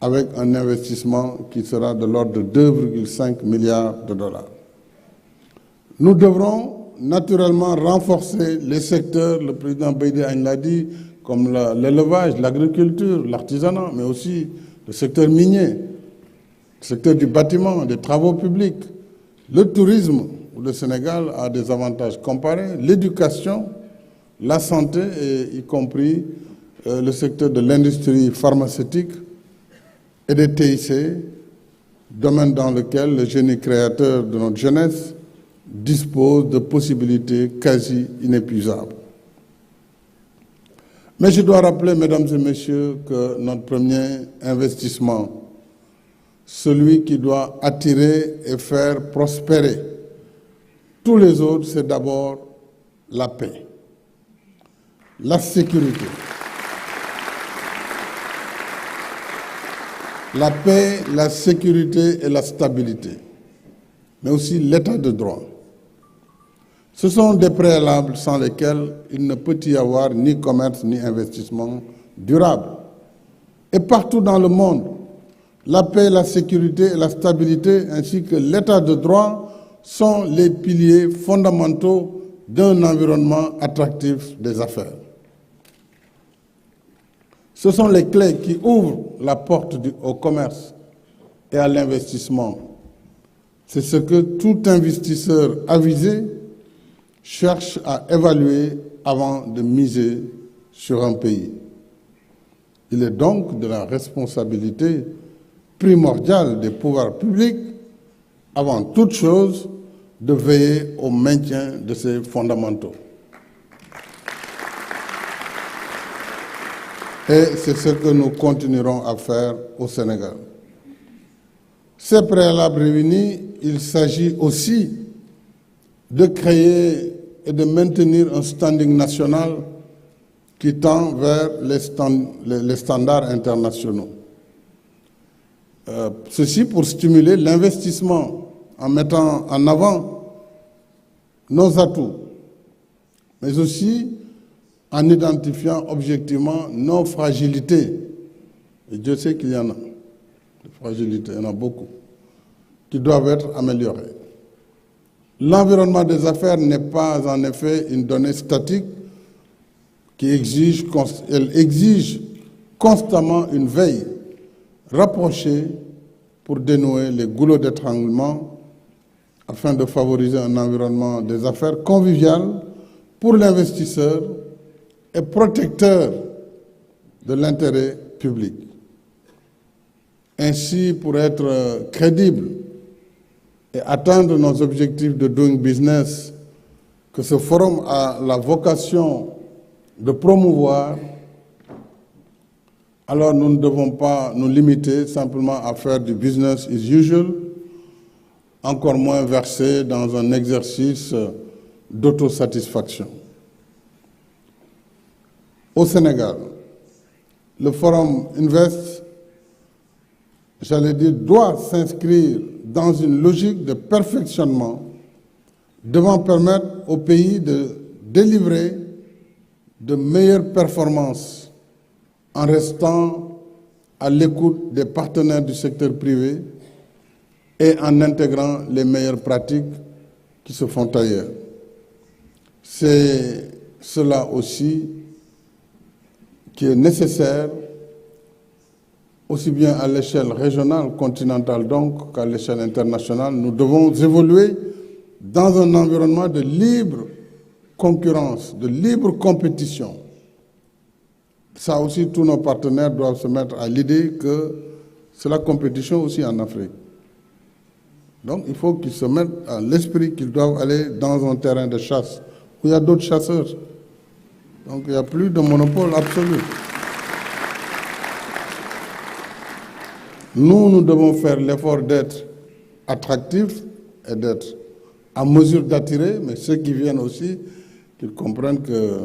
avec un investissement qui sera de l'ordre de 2,5 milliards de dollars. Nous devrons naturellement renforcer les secteurs, le président Beïdé Agne l'a dit, comme l'élevage, l'agriculture, l'artisanat, mais aussi le secteur minier, le secteur du bâtiment, des travaux publics, le tourisme, où le Sénégal a des avantages comparés, l'éducation, la santé, et y compris le secteur de l'industrie pharmaceutique et des TIC, domaine dans lequel le génie créateur de notre jeunesse dispose de possibilités quasi inépuisables. Mais je dois rappeler, mesdames et messieurs, que notre premier investissement, celui qui doit attirer et faire prospérer tous les autres, c'est d'abord la paix, la sécurité. La paix, la sécurité et la stabilité, mais aussi l'état de droit. Ce sont des préalables sans lesquels il ne peut y avoir ni commerce ni investissement durable. Et partout dans le monde, la paix, la sécurité et la stabilité, ainsi que l'état de droit, sont les piliers fondamentaux d'un environnement attractif des affaires. Ce sont les clés qui ouvrent la porte au commerce et à l'investissement. C'est ce que tout investisseur avisé cherche à évaluer avant de miser sur un pays. Il est donc de la responsabilité primordiale des pouvoirs publics, avant toute chose, de veiller au maintien de ces fondamentaux. Et c'est ce que nous continuerons à faire au Sénégal. Ces préalables réunis, il s'agit aussi de créer et de maintenir un standing national qui tend vers les standards internationaux. Ceci pour stimuler l'investissement en mettant en avant nos atouts, mais aussi en identifiant objectivement nos fragilités. Et Dieu sait qu'il y en a, des fragilités, il y en a beaucoup, qui doivent être améliorées. L'environnement des affaires n'est pas en effet une donnée statique elle exige constamment une veille rapprochée pour dénouer les goulots d'étranglement afin de favoriser un environnement des affaires convivial pour l'investisseur et protecteur de l'intérêt public. Ainsi, pour être crédible et atteindre nos objectifs de doing business que ce forum a la vocation de promouvoir, alors nous ne devons pas nous limiter simplement à faire du business as usual, encore moins verser dans un exercice d'autosatisfaction. Au Sénégal, le Forum Invest, j'allais dire, doit s'inscrire dans une logique de perfectionnement devant permettre au pays de délivrer de meilleures performances en restant à l'écoute des partenaires du secteur privé et en intégrant les meilleures pratiques qui se font ailleurs. C'est cela aussi qui est nécessaire, aussi bien à l'échelle régionale, continentale donc, qu'à l'échelle internationale. Nous devons évoluer dans un environnement de libre concurrence, de libre compétition. Ça aussi, tous nos partenaires doivent se mettre à l'idée que c'est la compétition aussi en Afrique. Donc il faut qu'ils se mettent à l'esprit qu'ils doivent aller dans un terrain de chasse où il y a d'autres chasseurs. Donc il n'y a plus de monopole absolu. Nous devons faire l'effort d'être attractifs et d'être en mesure d'attirer, mais ceux qui viennent aussi, qu'ils comprennent que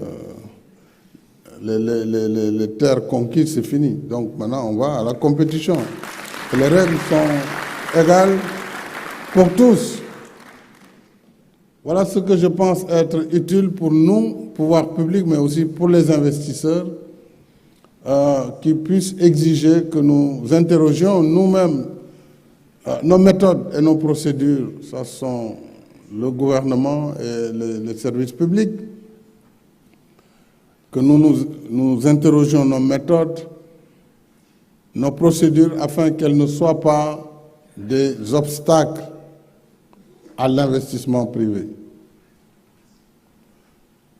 les terres conquises, c'est fini. Donc maintenant, on va à la compétition. Et les règles sont égales pour tous. Voilà ce que je pense être utile pour nous, pouvoir public, mais aussi pour les investisseurs, qui puissent exiger que nous interrogions nous-mêmes nos méthodes et nos procédures. Ça sont le gouvernement et les services publics, que nous interrogions nos méthodes, nos procédures, afin qu'elles ne soient pas des obstacles à l'investissement privé.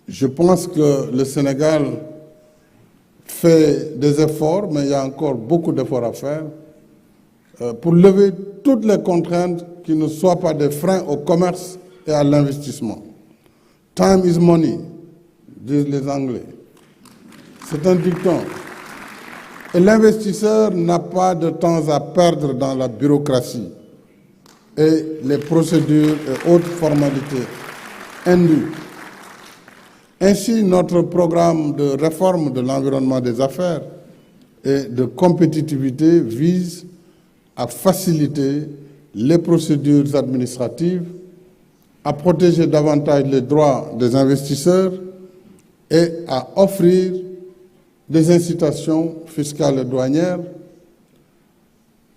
Je pense que le Sénégal fait des efforts, mais il y a encore beaucoup d'efforts à faire pour lever toutes les contraintes qui ne soient pas des freins au commerce et à l'investissement. Time is money, disent les Anglais. C'est un dicton. Et l'investisseur n'a pas de temps à perdre dans la bureaucratie et les procédures et autres formalités indues. Ainsi, notre programme de réforme de l'environnement des affaires et de compétitivité vise à faciliter les procédures administratives, à protéger davantage les droits des investisseurs et à offrir des incitations fiscales et douanières.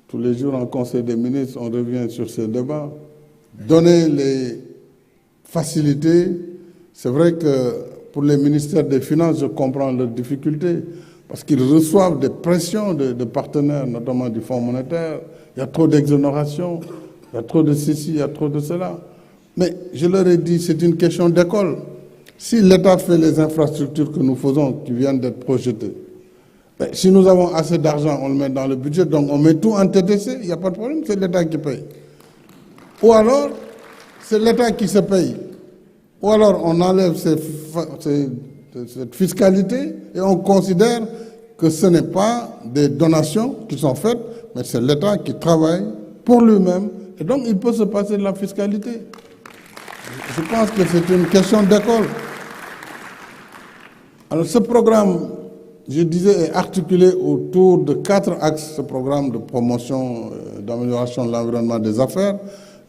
Tous les jours en Conseil des ministres, on revient sur ce débat. Donner les facilités, c'est vrai que pour les ministères des Finances, je comprends leurs difficultés, parce qu'ils reçoivent des pressions de partenaires, notamment du Fonds monétaire. Il y a trop d'exonérations, il y a trop de ceci, il y a trop de cela. Mais je leur ai dit, c'est une question d'école. Si l'État fait les infrastructures que nous faisons, qui viennent d'être projetées, si nous avons assez d'argent, on le met dans le budget, donc on met tout en TTC, il n'y a pas de problème, c'est l'État qui paye. Ou alors, c'est l'État qui se paye. Ou alors, on enlève cette fiscalité et on considère que ce n'est pas des donations qui sont faites, mais c'est l'État qui travaille pour lui-même, et donc il peut se passer de la fiscalité. Je pense que c'est une question d'école. Alors ce programme, je disais, est articulé autour de 4 axes, ce programme de promotion, d'amélioration de l'environnement des affaires.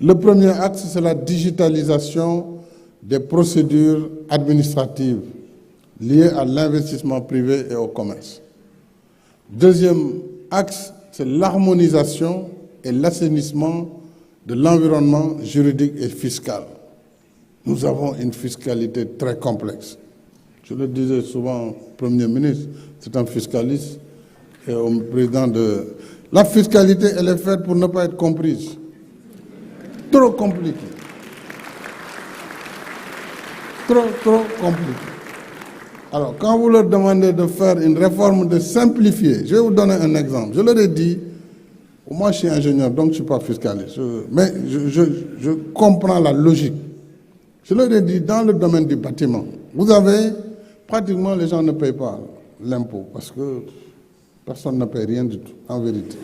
Le premier axe, c'est la digitalisation des procédures administratives. liées à l'investissement privé et au commerce. Deuxième axe, c'est l'harmonisation et l'assainissement de l'environnement juridique et fiscal. Nous avons une fiscalité très complexe. Je le disais souvent au Premier ministre, c'est un fiscaliste, et au président de... La fiscalité, elle est faite pour ne pas être comprise. Trop compliqué. Trop compliqué. Alors, quand vous leur demandez de faire une réforme, de simplifier, je vais vous donner un exemple. Je leur ai dit, moi je suis ingénieur, donc je ne suis pas fiscaliste, mais je comprends la logique. Je leur ai dit, dans le domaine du bâtiment, vous avez, pratiquement les gens ne payent pas l'impôt, parce que personne ne paye rien du tout, en vérité.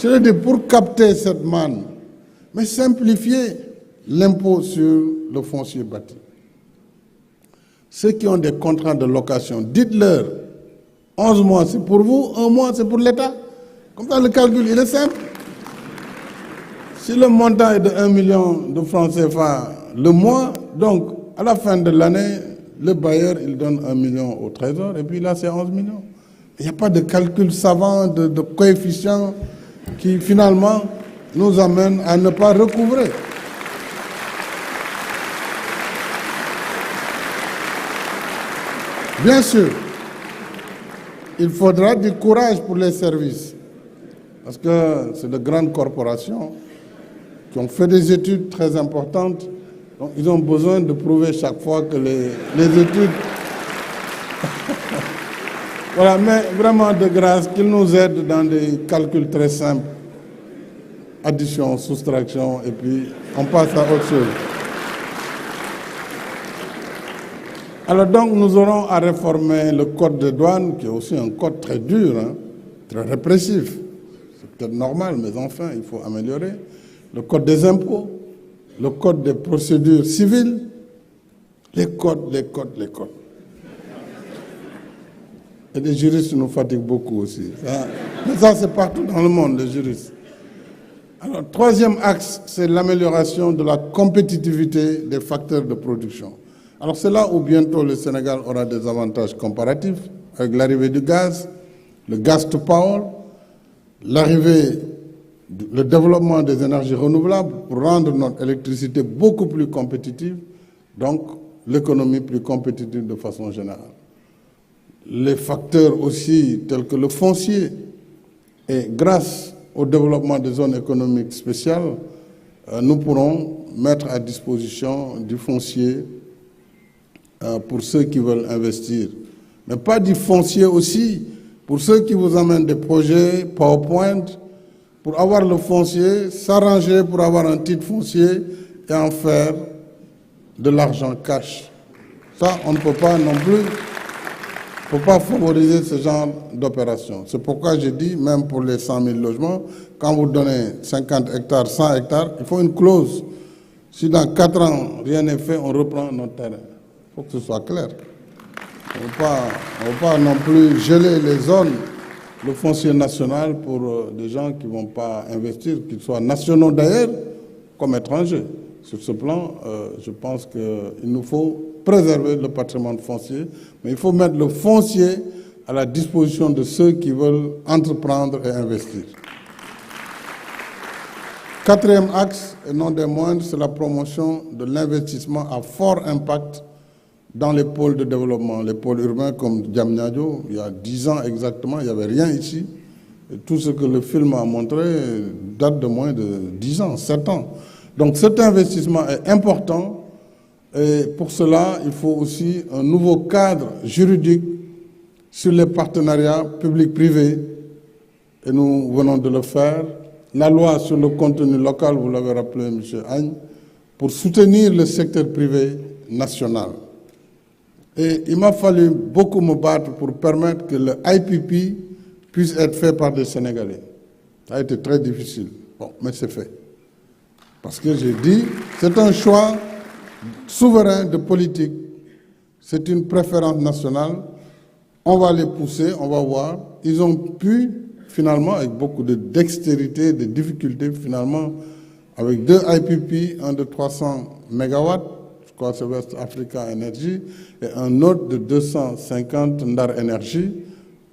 Je leur ai dit, pour capter cette manne, mais simplifier l'impôt sur le foncier bâti. Ceux qui ont des contrats de location, dites-leur, 11 mois c'est pour vous, 1 mois c'est pour l'État. Comme ça le calcul, il est simple. Si le montant est de 1 million de francs CFA le mois, donc à la fin de l'année, le bailleur il donne 1 million au trésor et puis là c'est 11 millions. Il n'y a pas de calcul savant, de coefficient qui finalement nous amène à ne pas recouvrer. Bien sûr, il faudra du courage pour les services, parce que c'est de grandes corporations qui ont fait des études très importantes, donc ils ont besoin de prouver chaque fois que les études... Voilà, mais vraiment de grâce, qu'ils nous aident dans des calculs très simples, addition, soustraction, et puis on passe à autre chose. Alors donc, nous aurons à réformer le code de douane, qui est aussi un code très dur, hein, très répressif. C'est peut-être normal, mais enfin, il faut améliorer. Le code des impôts, le code des procédures civiles, les codes. Et les juristes nous fatiguent beaucoup aussi. Mais ça, c'est partout dans le monde, les juristes. Alors, troisième axe, c'est l'amélioration de la compétitivité des facteurs de production. Alors c'est là où bientôt le Sénégal aura des avantages comparatifs avec l'arrivée du gaz, le gas to power, le développement des énergies renouvelables pour rendre notre électricité beaucoup plus compétitive, donc l'économie plus compétitive de façon générale. Les facteurs aussi tels que le foncier, et grâce au développement des zones économiques spéciales, nous pourrons mettre à disposition du foncier pour ceux qui veulent investir, mais pas du foncier aussi pour ceux qui vous amènent des projets PowerPoint, pour avoir le foncier, s'arranger pour avoir un titre foncier et en faire de l'argent cash. Ça, on ne peut pas non plus, il ne faut pas favoriser ce genre d'opération. C'est pourquoi j'ai dit, même pour les 100 000 logements, quand vous donnez 50 hectares, 100 hectares, il faut une clause. Si dans 4 ans, rien n'est fait, on reprend notre terrain. Il faut que ce soit clair. On ne va pas non plus geler les zones, le foncier national pour des gens qui ne vont pas investir, qu'ils soient nationaux d'ailleurs, comme étrangers. Sur ce plan, je pense qu'il nous faut préserver le patrimoine foncier, mais il faut mettre le foncier à la disposition de ceux qui veulent entreprendre et investir. Quatrième axe, et non des moindres, c'est la promotion de l'investissement à fort impact dans les pôles de développement, les pôles urbains comme Diamniadio. Il y a 10 ans exactement, il n'y avait rien ici. Et tout ce que le film a montré date de moins de 10 ans, 7 ans. Donc cet investissement est important et pour cela, il faut aussi un nouveau cadre juridique sur les partenariats publics-privés et nous venons de le faire. La loi sur le contenu local, vous l'avez rappelé, M. Agne, pour soutenir le secteur privé national. Et il m'a fallu beaucoup me battre pour permettre que le IPP puisse être fait par des Sénégalais. Ça a été très difficile. Bon, mais c'est fait. Parce que j'ai dit, c'est un choix souverain de politique. C'est une préférence nationale. On va les pousser, on va voir. Ils ont pu, finalement, avec beaucoup de dextérité, de difficultés, finalement, avec 2 IPP, un de 300 MW, je crois que c'est West Africa Energy, et un autre de 250 Ndar Energy.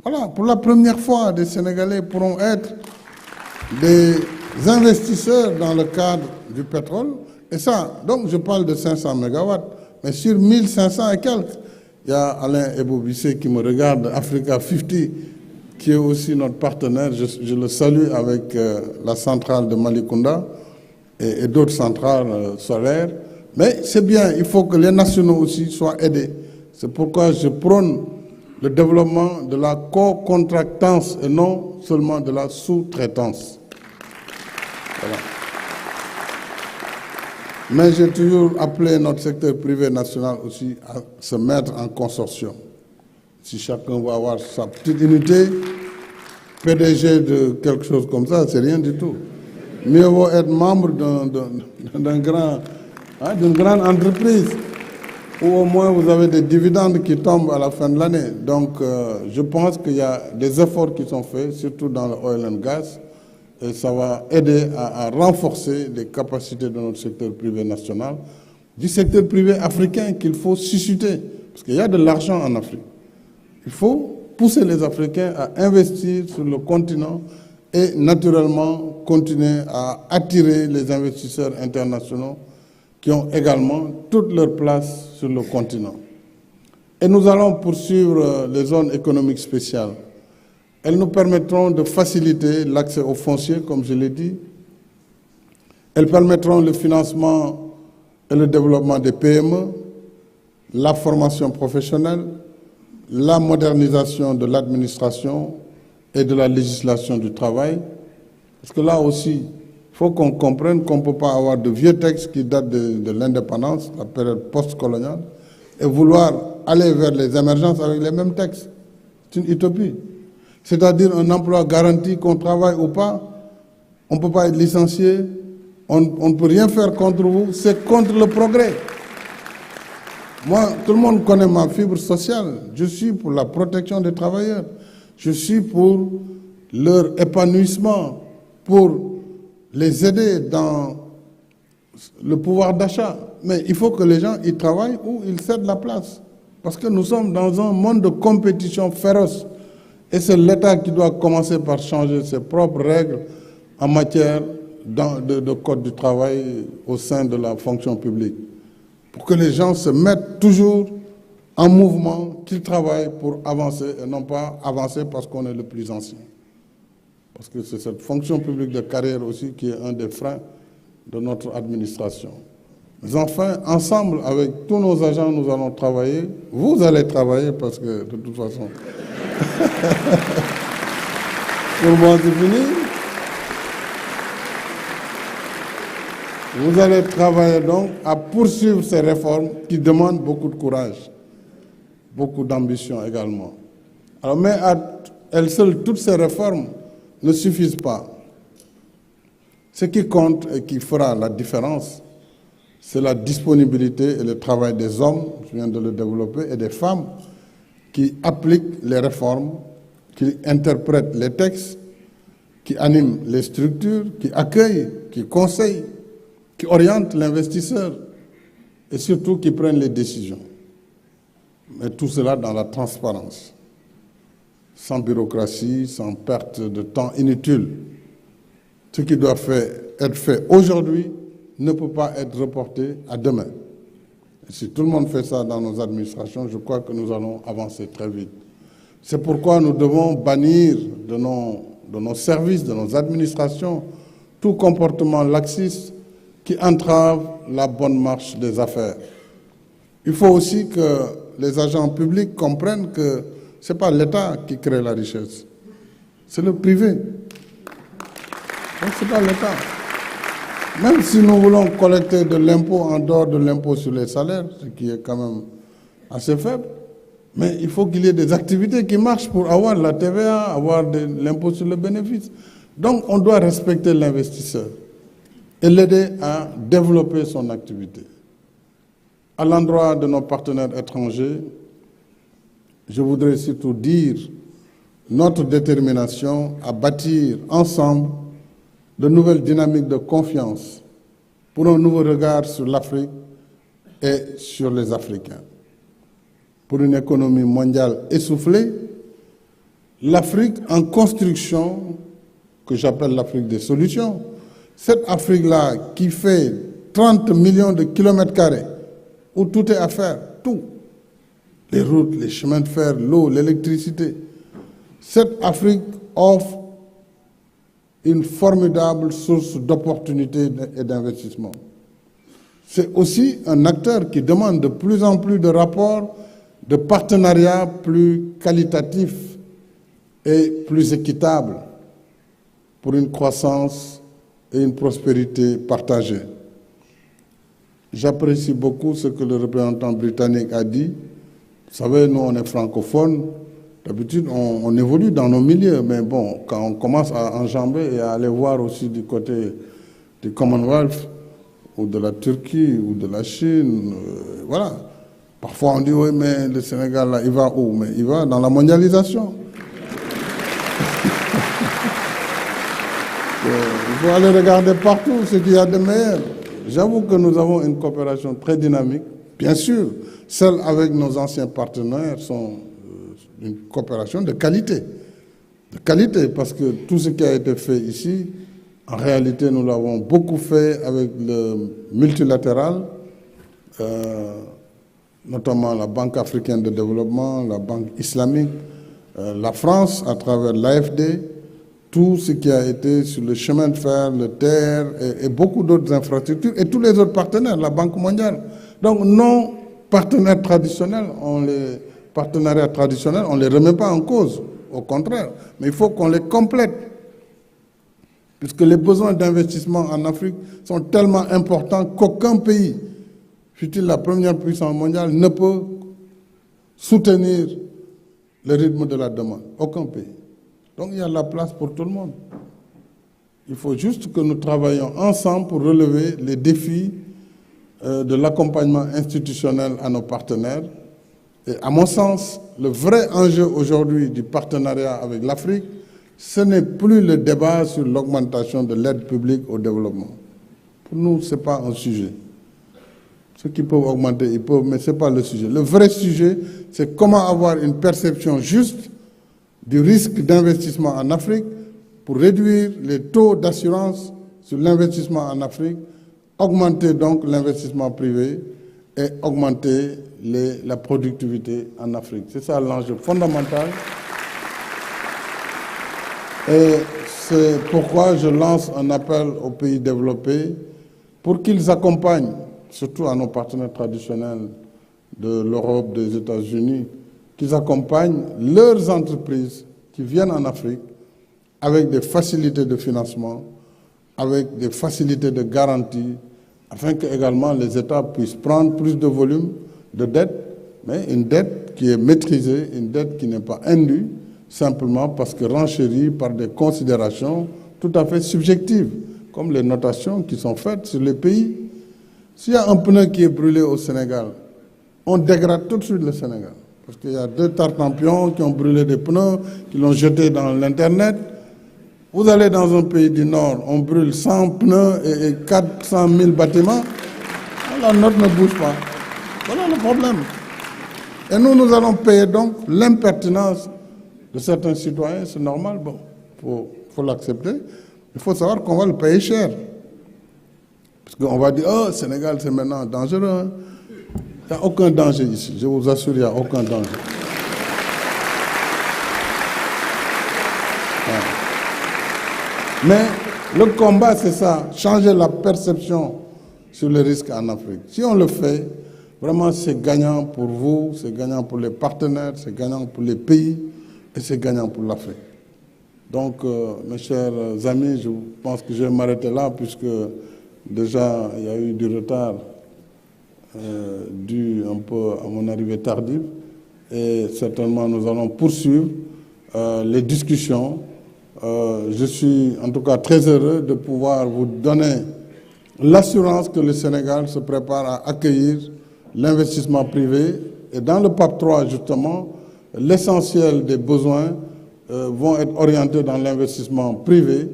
Voilà, pour la première fois, des Sénégalais pourront être des investisseurs dans le cadre du pétrole. Et ça, donc je parle de 500 mégawatts, mais sur 1500 et quelques, il y a Alain Ebobissé qui me regarde, Africa 50, qui est aussi notre partenaire. Je le salue avec la centrale de Malicounda et d'autres centrales solaires. Mais c'est bien, il faut que les nationaux aussi soient aidés. C'est pourquoi je prône le développement de la co-contractance et non seulement de la sous-traitance. Voilà. Mais j'ai toujours appelé notre secteur privé national aussi à se mettre en consortium. Si chacun va avoir sa petite unité, PDG de quelque chose comme ça, c'est rien du tout. Mieux vaut être membre d'une grande entreprise où au moins vous avez des dividendes qui tombent à la fin de l'année. Donc je pense qu'il y a des efforts qui sont faits, surtout dans le oil and gas, et ça va aider à renforcer les capacités de notre secteur privé national, du secteur privé africain qu'il faut susciter, parce qu'il y a de l'argent en Afrique. Il faut pousser les Africains à investir sur le continent et naturellement continuer à attirer les investisseurs internationaux qui ont également toute leur place sur le continent. Et nous allons poursuivre les zones économiques spéciales. Elles nous permettront de faciliter l'accès aux fonciers, comme je l'ai dit. Elles permettront le financement et le développement des PME, la formation professionnelle, la modernisation de l'administration et de la législation du travail. Parce que là aussi, il faut qu'on comprenne qu'on ne peut pas avoir de vieux textes qui datent de l'indépendance, la période post-coloniale, et vouloir aller vers les émergences avec les mêmes textes. C'est une utopie. C'est-à-dire un emploi garanti, qu'on travaille ou pas, on ne peut pas être licencié, on ne peut rien faire contre vous, c'est contre le progrès. Moi, tout le monde connaît ma fibre sociale. Je suis pour la protection des travailleurs. Je suis pour leur épanouissement, pour les aider dans le pouvoir d'achat. Mais il faut que les gens y travaillent ou ils cèdent la place. Parce que nous sommes dans un monde de compétition féroce. Et c'est l'État qui doit commencer par changer ses propres règles en matière de code du travail au sein de la fonction publique. Pour que les gens se mettent toujours en mouvement, qu'ils travaillent pour avancer et non pas avancer parce qu'on est le plus ancien. Parce que c'est cette fonction publique de carrière aussi qui est un des freins de notre administration. Mais enfin, ensemble, avec tous nos agents, nous allons travailler. Vous allez travailler parce que, de toute façon, pour moi, c'est fini. Vous allez travailler donc à poursuivre ces réformes qui demandent beaucoup de courage, beaucoup d'ambition également. Alors, mais à elles seules, toutes ces réformes ne suffisent pas. Ce qui compte et qui fera la différence, c'est la disponibilité et le travail des hommes, je viens de le développer, et des femmes qui appliquent les réformes, qui interprètent les textes, qui animent les structures, qui accueillent, qui conseillent, qui orientent l'investisseur et surtout qui prennent les décisions. Mais tout cela dans la transparence, sans bureaucratie, sans perte de temps inutile. Ce qui doit être fait aujourd'hui ne peut pas être reporté à demain. Et si tout le monde fait ça dans nos administrations, je crois que nous allons avancer très vite. C'est pourquoi nous devons bannir de nos services, de nos administrations, tout comportement laxiste qui entrave la bonne marche des affaires. Il faut aussi que les agents publics comprennent que ce n'est pas l'État qui crée la richesse, c'est le privé. Donc ce n'est pas l'État. Même si nous voulons collecter de l'impôt en dehors de l'impôt sur les salaires, ce qui est quand même assez faible, mais il faut qu'il y ait des activités qui marchent pour avoir la TVA, avoir l'impôt sur le bénéfice. Donc on doit respecter l'investisseur et l'aider à développer son activité. À l'endroit de nos partenaires étrangers, je voudrais surtout dire notre détermination à bâtir ensemble de nouvelles dynamiques de confiance pour un nouveau regard sur l'Afrique est sur les Africains. Pour une économie mondiale essoufflée, l'Afrique en construction, que j'appelle l'Afrique des solutions, cette Afrique-là qui fait 30 millions de kilomètres carrés, où tout est à faire, tout. Les routes, les chemins de fer, l'eau, l'électricité. Cette Afrique offre une formidable source d'opportunités et d'investissement. C'est aussi un acteur qui demande de plus en plus de rapports, de partenariats plus qualitatifs et plus équitables pour une croissance et une prospérité partagée. J'apprécie beaucoup ce que le représentant britannique a dit. Vous savez, nous, on est francophones. D'habitude, on évolue dans nos milieux. Mais bon, quand on commence à enjamber et à aller voir aussi du côté du Commonwealth, ou de la Turquie, ou de la Chine, voilà. Parfois, on dit, oui, mais le Sénégal, là, il va où? Mais il va dans la mondialisation. Il faut aller regarder partout ce qu'il y a de meilleur. J'avoue que nous avons une coopération très dynamique. Bien sûr, celles avec nos anciens partenaires sont une coopération de qualité. De qualité, parce que tout ce qui a été fait ici, en réalité, nous l'avons beaucoup fait avec le multilatéral, notamment la Banque africaine de développement, la Banque islamique, la France à travers l'AFD, tout ce qui a été sur le chemin de fer, le TER et beaucoup d'autres infrastructures, et tous les autres partenaires, la Banque mondiale. Donc nos partenaires traditionnels, partenariats traditionnels, on ne les remet pas en cause, au contraire, mais il faut qu'on les complète, puisque les besoins d'investissement en Afrique sont tellement importants qu'aucun pays, fût-il la première puissance mondiale, ne peut soutenir le rythme de la demande. Aucun pays. Donc il y a de la place pour tout le monde. Il faut juste que nous travaillions ensemble pour relever les défis de l'accompagnement institutionnel à nos partenaires. Et à mon sens, le vrai enjeu aujourd'hui du partenariat avec l'Afrique, ce n'est plus le débat sur l'augmentation de l'aide publique au développement. Pour nous, ce n'est pas un sujet. Ceux qui peuvent augmenter, ils peuvent, mais ce n'est pas le sujet. Le vrai sujet, c'est comment avoir une perception juste du risque d'investissement en Afrique pour réduire les taux d'assurance sur l'investissement en Afrique, augmenter donc l'investissement privé et augmenter la productivité en Afrique. C'est ça l'enjeu fondamental. Et c'est pourquoi je lance un appel aux pays développés pour qu'ils accompagnent, surtout à nos partenaires traditionnels de l'Europe, des États-Unis, qu'ils accompagnent leurs entreprises qui viennent en Afrique avec des facilités de financement, avec des facilités de garantie, afin que également les États puissent prendre plus de volume de dette, mais une dette qui est maîtrisée, une dette qui n'est pas indue, simplement parce que renchérie par des considérations tout à fait subjectives, comme les notations qui sont faites sur les pays. S'il y a un pneu qui est brûlé au Sénégal, on dégrade tout de suite le Sénégal. Parce qu'il y a 2 tartampions qui ont brûlé des pneus, qui l'ont jeté dans l'Internet. Vous allez dans un pays du Nord, on brûle 100 pneus et 400 000 bâtiments. La note ne bouge pas. Voilà le problème. Et nous allons payer donc l'impertinence de certains citoyens. C'est normal, bon, faut l'accepter. Il faut savoir qu'on va le payer cher. Parce qu'on va dire, oh, Sénégal, c'est maintenant dangereux. Hein. Il n'y a aucun danger ici. Je vous assure, il n'y a aucun danger. Mais le combat, c'est ça, changer la perception sur les risques en Afrique. Si on le fait, vraiment, c'est gagnant pour vous, c'est gagnant pour les partenaires, c'est gagnant pour les pays et c'est gagnant pour l'Afrique. Donc, mes chers amis, je pense que je vais m'arrêter là puisque déjà, il y a eu du retard dû un peu à mon arrivée tardive et certainement nous allons poursuivre les discussions. Je suis en tout cas très heureux de pouvoir vous donner l'assurance que le Sénégal se prépare à accueillir l'investissement privé et dans le PAP 3 justement, l'essentiel des besoins vont être orientés dans l'investissement privé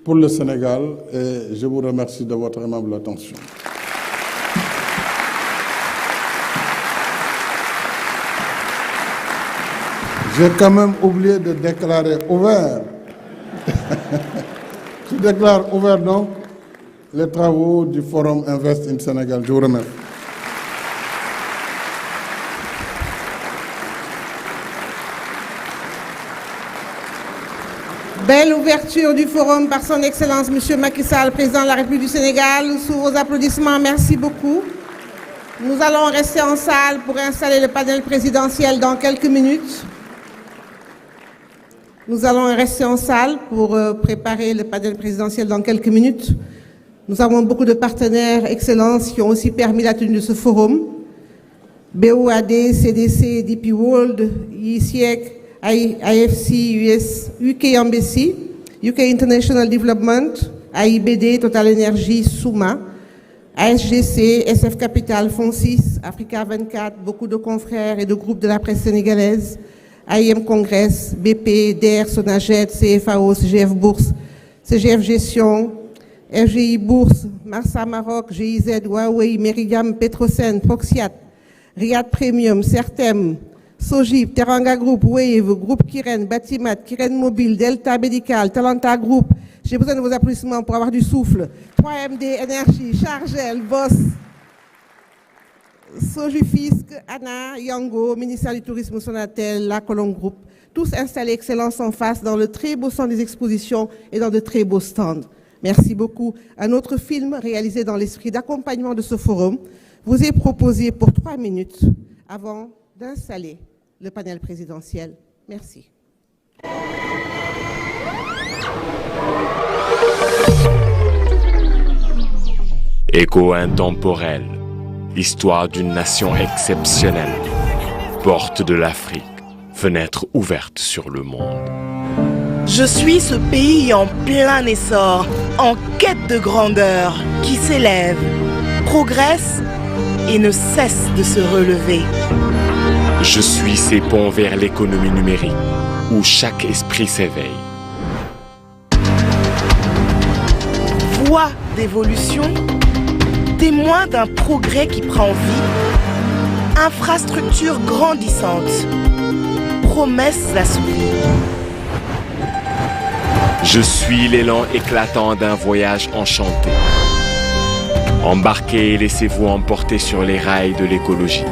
pour le Sénégal et je vous remercie de votre aimable attention. J'ai quand même oublié de déclarer ouvert. Je déclare ouvert donc les travaux du Forum Invest in Sénégal. Je vous remercie. Belle ouverture du forum par son Excellence M. Macky Sall, président de la République du Sénégal. Sous vos applaudissements, merci beaucoup. Nous allons rester en salle pour installer le panel présidentiel dans quelques minutes. Nous allons rester en salle pour préparer le panel présidentiel dans quelques minutes. Nous avons beaucoup de partenaires, Excellences, qui ont aussi permis la tenue de ce forum. BOAD, CDC, DP World, ICIEC, IFC, UK Embassy, UK International Development, AIBD, Total Energy, SUMA, ASGC, SF Capital, Fonds 6, Africa 24, beaucoup de confrères et de groupes de la presse sénégalaise, AIM Congress, BP, DER, Sonaget, CFAO, CGF Bourse, CGF Gestion, FGI Bourse, Marsa Maroc, GIZ, Huawei, Meridiam, Petrosen, Proxiat, Riyad Premium, Certem, Sogip, Teranga Group, Wave, Groupe Kiren, Batimat, Kiren Mobile, Delta Medical, Talenta Group. J'ai besoin de vos applaudissements pour avoir du souffle. 3MD Énergie, Chargel, Boss, Sojufisc, Anna, Yango, Ministère du Tourisme, Sonatel, La Colombe Group. Tous installés Excellence en face dans le très beau centre des expositions et dans de très beaux stands. Merci beaucoup. Un autre film réalisé dans l'esprit d'accompagnement de ce forum vous est proposé pour 3 minutes avant d'installer le panel présidentiel. Merci. Écho intemporel, histoire d'une nation exceptionnelle, porte de l'Afrique, fenêtre ouverte sur le monde. Je suis ce pays en plein essor, en quête de grandeur, qui s'élève, progresse et ne cesse de se relever. Je suis ces ponts vers l'économie numérique, où chaque esprit s'éveille. Voie d'évolution, témoin d'un progrès qui prend vie, infrastructure grandissante, promesses assouvies. Je suis l'élan éclatant d'un voyage enchanté. Embarquez et laissez-vous emporter sur les rails de l'écologie.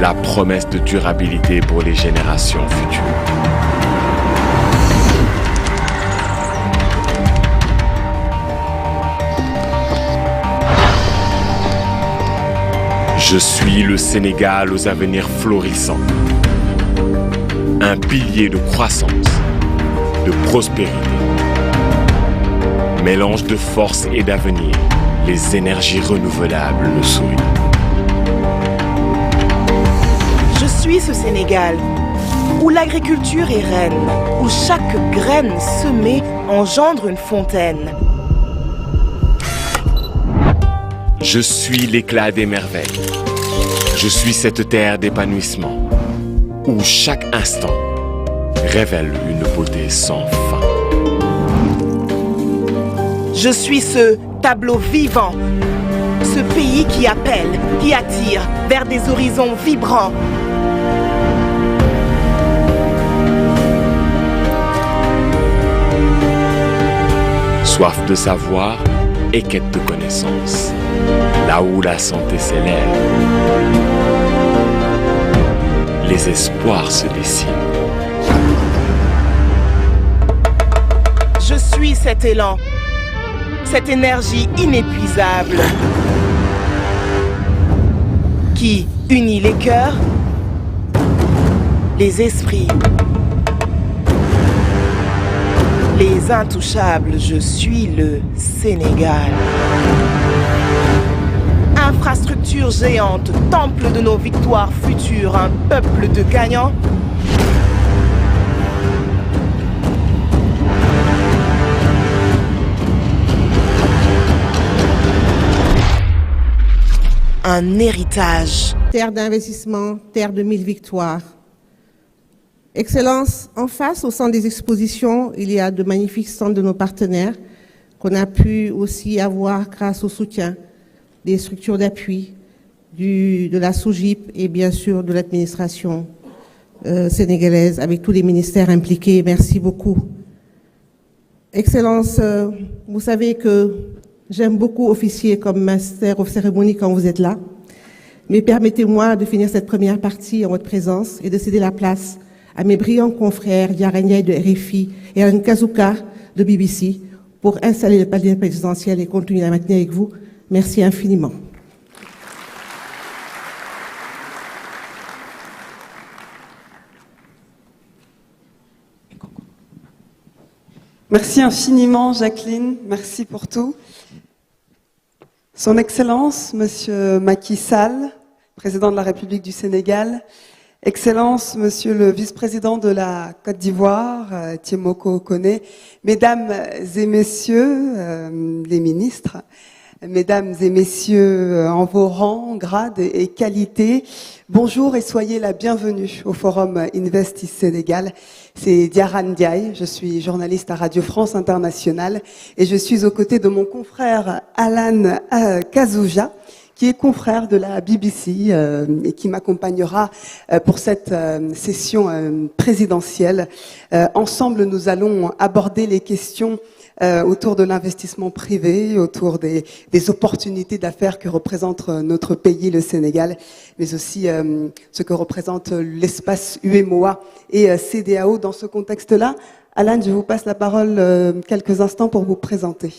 La promesse de durabilité pour les générations futures. Je suis le Sénégal aux avenirs florissants. Un pilier de croissance, de prospérité. Mélange de force et d'avenir, les énergies renouvelables le sourient. Je suis ce Sénégal, où l'agriculture est reine, où chaque graine semée engendre une fontaine. Je suis l'éclat des merveilles. Je suis cette terre d'épanouissement, où chaque instant révèle une beauté sans fin. Je suis ce tableau vivant, ce pays qui appelle, qui attire vers des horizons vibrants. Soif de savoir et quête de connaissance, là où la santé s'élève, les espoirs se dessinent. Je suis cet élan, cette énergie inépuisable qui unit les cœurs, les esprits, les intouchables. Je suis le Sénégal. Infrastructure géante, temple de nos victoires futures, un peuple de gagnants. Un héritage. Terre d'investissement, terre de 1000 victoires. Excellence, en face, au centre des expositions, il y a de magnifiques stands de nos partenaires qu'on a pu aussi avoir grâce au soutien des structures d'appui, de la SOGIP et bien sûr de l'administration sénégalaise avec tous les ministères impliqués. Merci beaucoup. Excellence, vous savez que j'aime beaucoup officier comme master of cérémonie quand vous êtes là, mais permettez-moi de finir cette première partie en votre présence et de céder la place à mes brillants confrères Diarra Ndiaye de RFI et Alan Kazuka de BBC pour installer le pavillon présidentiel et continuer la matinée avec vous. Merci infiniment. Merci infiniment, Jacqueline. Merci pour tout. Son Excellence, Monsieur Macky Sall, président de la République du Sénégal, Excellence, Monsieur le vice-président de la Côte d'Ivoire, Tiemoko Okone, Mesdames et Messieurs les ministres, Mesdames et Messieurs en vos rangs, grades et qualités, bonjour et soyez la bienvenue au Forum Investis Sénégal. C'est Diarra Ndiaye, je suis journaliste à Radio France Internationale et je suis aux côtés de mon confrère Alan Kazuja, qui est confrère de la BBC et qui m'accompagnera pour cette session présidentielle. Ensemble, nous allons aborder les questions autour de l'investissement privé, autour des opportunités d'affaires que représente notre pays, le Sénégal, mais aussi ce que représente l'espace UEMOA et CEDEAO dans ce contexte-là. Alan, je vous passe la parole quelques instants pour vous présenter.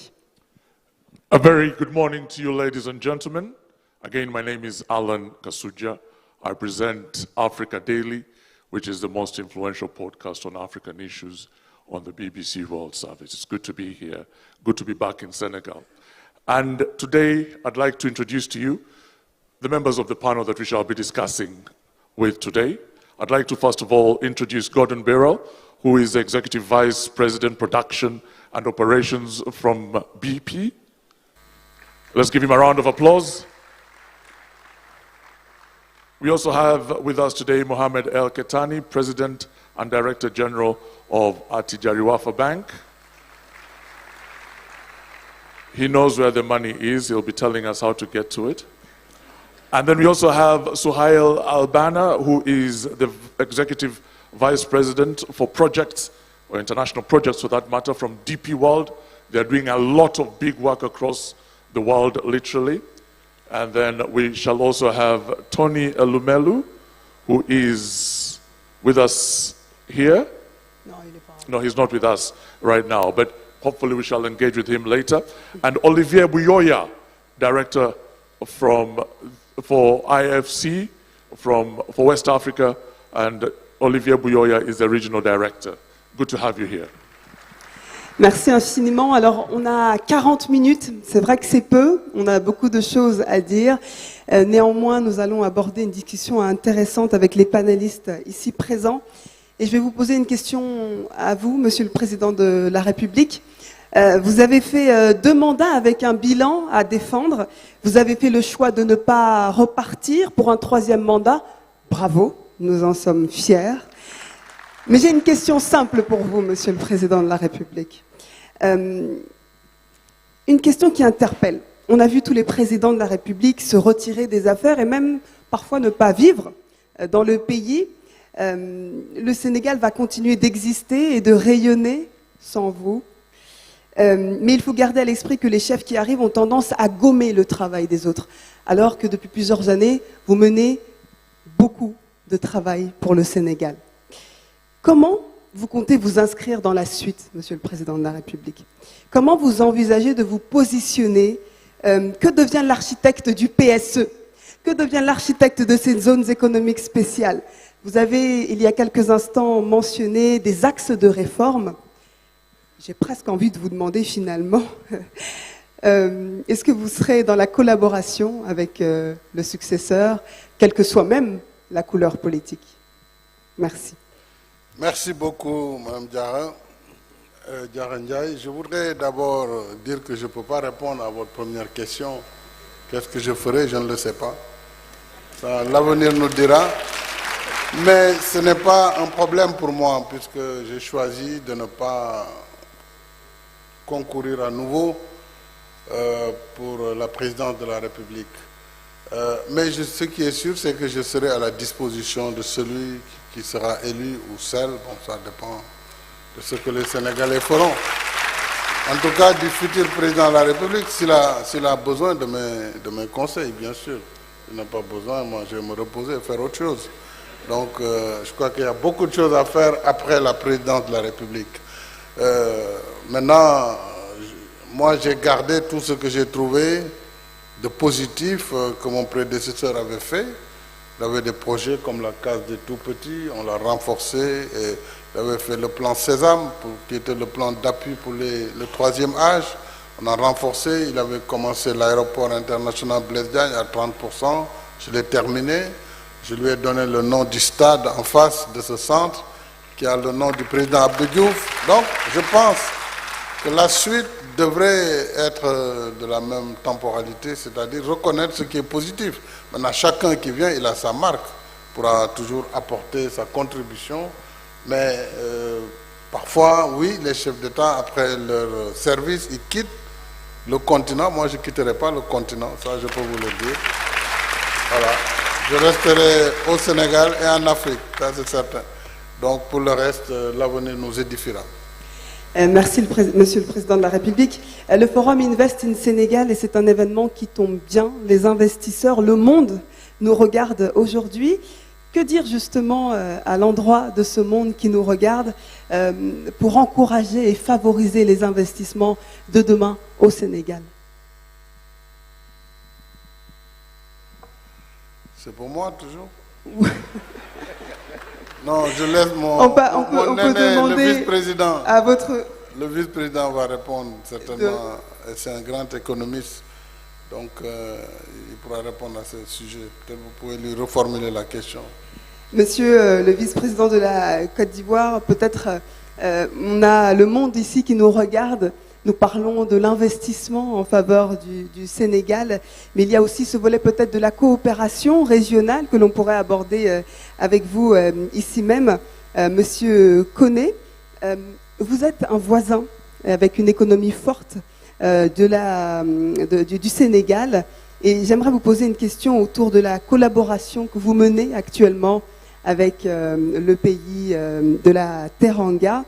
A very good morning to you, ladies and gentlemen. Again, my name is Alan Kasuja. I present Africa Daily, which is the most influential podcast on African issues on the BBC World Service. It's good to be here, good to be back in Senegal. And today, I'd like to introduce to you the members of the panel that we shall be discussing with today. I'd like to first of all introduce Gordon Birrell, who is Executive Vice President, Production and Operations from BP. Let's give him a round of applause. We also have with us today Mohamed El Ketani, President and Director General of Attijari Wafa Bank. He knows where the money is. He'll be telling us how to get to it. And then we also have Suhail Albana, who is the Executive Vice President for projects, or international projects for that matter, from DP World. They're doing a lot of big work across the world, literally. And then we shall also have Tony Elumelu, who is with us here. No, he's not with us right now, but hopefully we shall engage with him later. And Olivier Buyoya, Director for IFC for West Africa, and Olivier Buyoya is the Regional Director. Good to have you here. Merci infiniment. Alors, on a 40 minutes. C'est vrai que c'est peu. On a beaucoup de choses à dire. Néanmoins, nous allons aborder une discussion intéressante avec les panélistes ici présents. Et je vais vous poser une question à vous, Monsieur le Président de la République. Vous avez fait 2 mandats avec un bilan à défendre. Vous avez fait le choix de ne pas repartir pour un 3e mandat. Bravo, nous en sommes fiers. Mais j'ai une question simple pour vous, Monsieur le Président de la République. Une question qui interpelle. On a vu tous les présidents de la République se retirer des affaires et même parfois ne pas vivre dans le pays. Le Sénégal va continuer d'exister et de rayonner sans vous. Mais il faut garder à l'esprit que les chefs qui arrivent ont tendance à gommer le travail des autres, alors que depuis plusieurs années, vous menez beaucoup de travail pour le Sénégal. Comment vous comptez vous inscrire dans la suite, Monsieur le Président de la République? Comment vous envisagez de vous positionner? Que devient l'architecte du PSE? Que devient l'architecte de ces zones économiques spéciales? Vous avez, il y a quelques instants, mentionné des axes de réforme. J'ai presque envie de vous demander finalement, est-ce que vous serez dans la collaboration avec le successeur, quelle que soit même la couleur politique? Merci. Merci beaucoup, Mme Diarra Ndiaye. Je voudrais d'abord dire que je ne peux pas répondre à votre première question. Qu'est-ce que je ferai? Je ne le sais pas. L'avenir nous dira. Mais ce n'est pas un problème pour moi, puisque j'ai choisi de ne pas concourir à nouveau pour la présidence de la République. Mais ce qui est sûr, c'est que je serai à la disposition de celui qui sera élu ou celle. Bon, ça dépend de ce que les Sénégalais feront. En tout cas, du futur président de la République, s'il a besoin de mes conseils, bien sûr. S'il n'a pas besoin, moi, je vais me reposer et faire autre chose. Donc, je crois qu'il y a beaucoup de choses à faire après la présidence de la République. Maintenant, moi, j'ai gardé tout ce que j'ai trouvé de positif que mon prédécesseur avait fait. Il avait des projets comme la case des tout-petits, on l'a renforcé, et il avait fait le plan Sésame, qui était le plan d'appui pour le troisième âge. On a renforcé, il avait commencé l'aéroport international Blaise Diagne à 30%, je l'ai terminé. Je lui ai donné le nom du stade en face de ce centre, qui a le nom du président Abdou Diouf. Donc, je pense que la suite devrait être de la même temporalité, c'est-à-dire reconnaître ce qui est positif. Maintenant, chacun qui vient, il a sa marque, pourra toujours apporter sa contribution, mais parfois, oui, les chefs d'État, après leur service, ils quittent le continent. Moi, je ne quitterai pas le continent, ça je peux vous le dire. Voilà. Je resterai au Sénégal et en Afrique, ça c'est certain. Donc pour le reste, l'avenir nous édifiera. Merci Monsieur le Président de la République. Le Forum Invest in Sénégal, et c'est un événement qui tombe bien. Les investisseurs, le monde nous regarde aujourd'hui. Que dire justement à l'endroit de ce monde qui nous regarde pour encourager et favoriser les investissements de demain au Sénégal? C'est pour moi toujours. Non, je laisse mon aîné, le vice-président. À votre... Le vice-président va répondre certainement. C'est un grand économiste, donc il pourra répondre à ce sujet. Peut-être vous pouvez lui reformuler la question. Monsieur le vice-président de la Côte d'Ivoire, peut-être on a le monde ici qui nous regarde. Nous parlons de l'investissement en faveur du Sénégal, mais il y a aussi ce volet peut-être de la coopération régionale que l'on pourrait aborder avec vous ici même. Monsieur Koné, vous êtes un voisin avec une économie forte du Sénégal, et j'aimerais vous poser une question autour de la collaboration que vous menez actuellement avec le pays de la Teranga,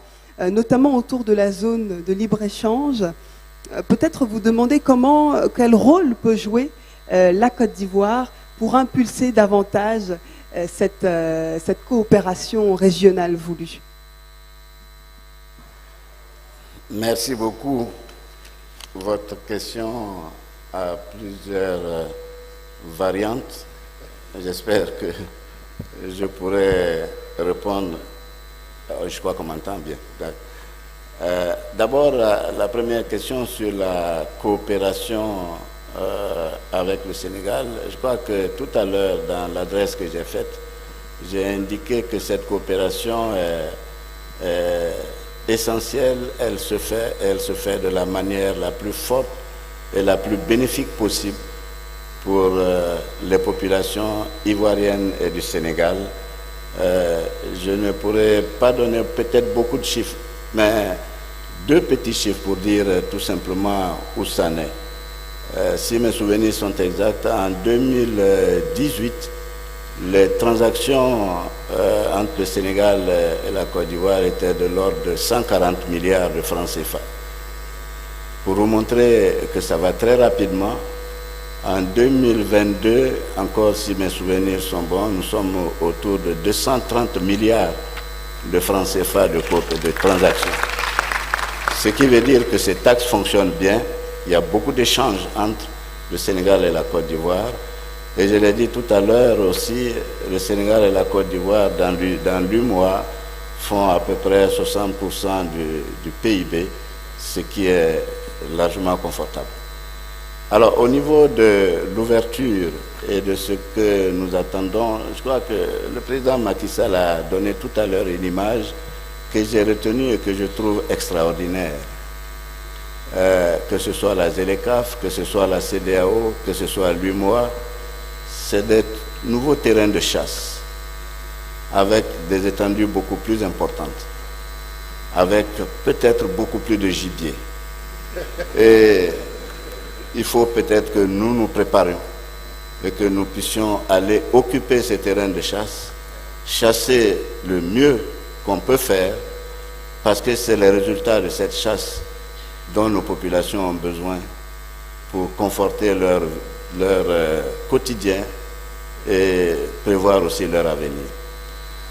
notamment autour de la zone de libre-échange. Peut-être vous demander quel rôle peut jouer la Côte d'Ivoire pour impulser davantage cette coopération régionale voulue. Merci beaucoup. Votre question a plusieurs variantes. J'espère que je pourrai répondre. Je crois qu'on m'entend bien. D'abord, la première question sur la coopération avec le Sénégal. Je crois que tout à l'heure, dans l'adresse que j'ai faite, j'ai indiqué que cette coopération est essentielle. Elle se fait de la manière la plus forte et la plus bénéfique possible pour les populations ivoiriennes et du Sénégal. Je ne pourrais pas donner peut-être beaucoup de chiffres, mais 2 petits chiffres pour dire tout simplement où ça en est. Si mes souvenirs sont exacts, en 2018, les transactions entre le Sénégal et la Côte d'Ivoire étaient de l'ordre de 140 milliards de francs CFA. Pour vous montrer que ça va très rapidement, en 2022, encore si mes souvenirs sont bons, nous sommes autour de 230 milliards de francs CFA de transactions. Ce qui veut dire que ces taxes fonctionnent bien. Il y a beaucoup d'échanges entre le Sénégal et la Côte d'Ivoire. Et je l'ai dit tout à l'heure aussi, le Sénégal et la Côte d'Ivoire, dans l'UMOA, font à peu près 60% du PIB, ce qui est largement confortable. Alors, au niveau de l'ouverture et de ce que nous attendons, je crois que le président Macky Sall a donné tout à l'heure une image que j'ai retenue et que je trouve extraordinaire. Que ce soit la ZLECAf, que ce soit la CEDEAO, que ce soit l'UMOA, c'est des nouveaux terrains de chasse avec des étendues beaucoup plus importantes, avec peut-être beaucoup plus de gibier. Et il faut peut-être que nous nous préparions et que nous puissions aller occuper ces terrains de chasse, chasser le mieux qu'on peut faire, parce que c'est les résultats de cette chasse dont nos populations ont besoin pour conforter leur quotidien et prévoir aussi leur avenir.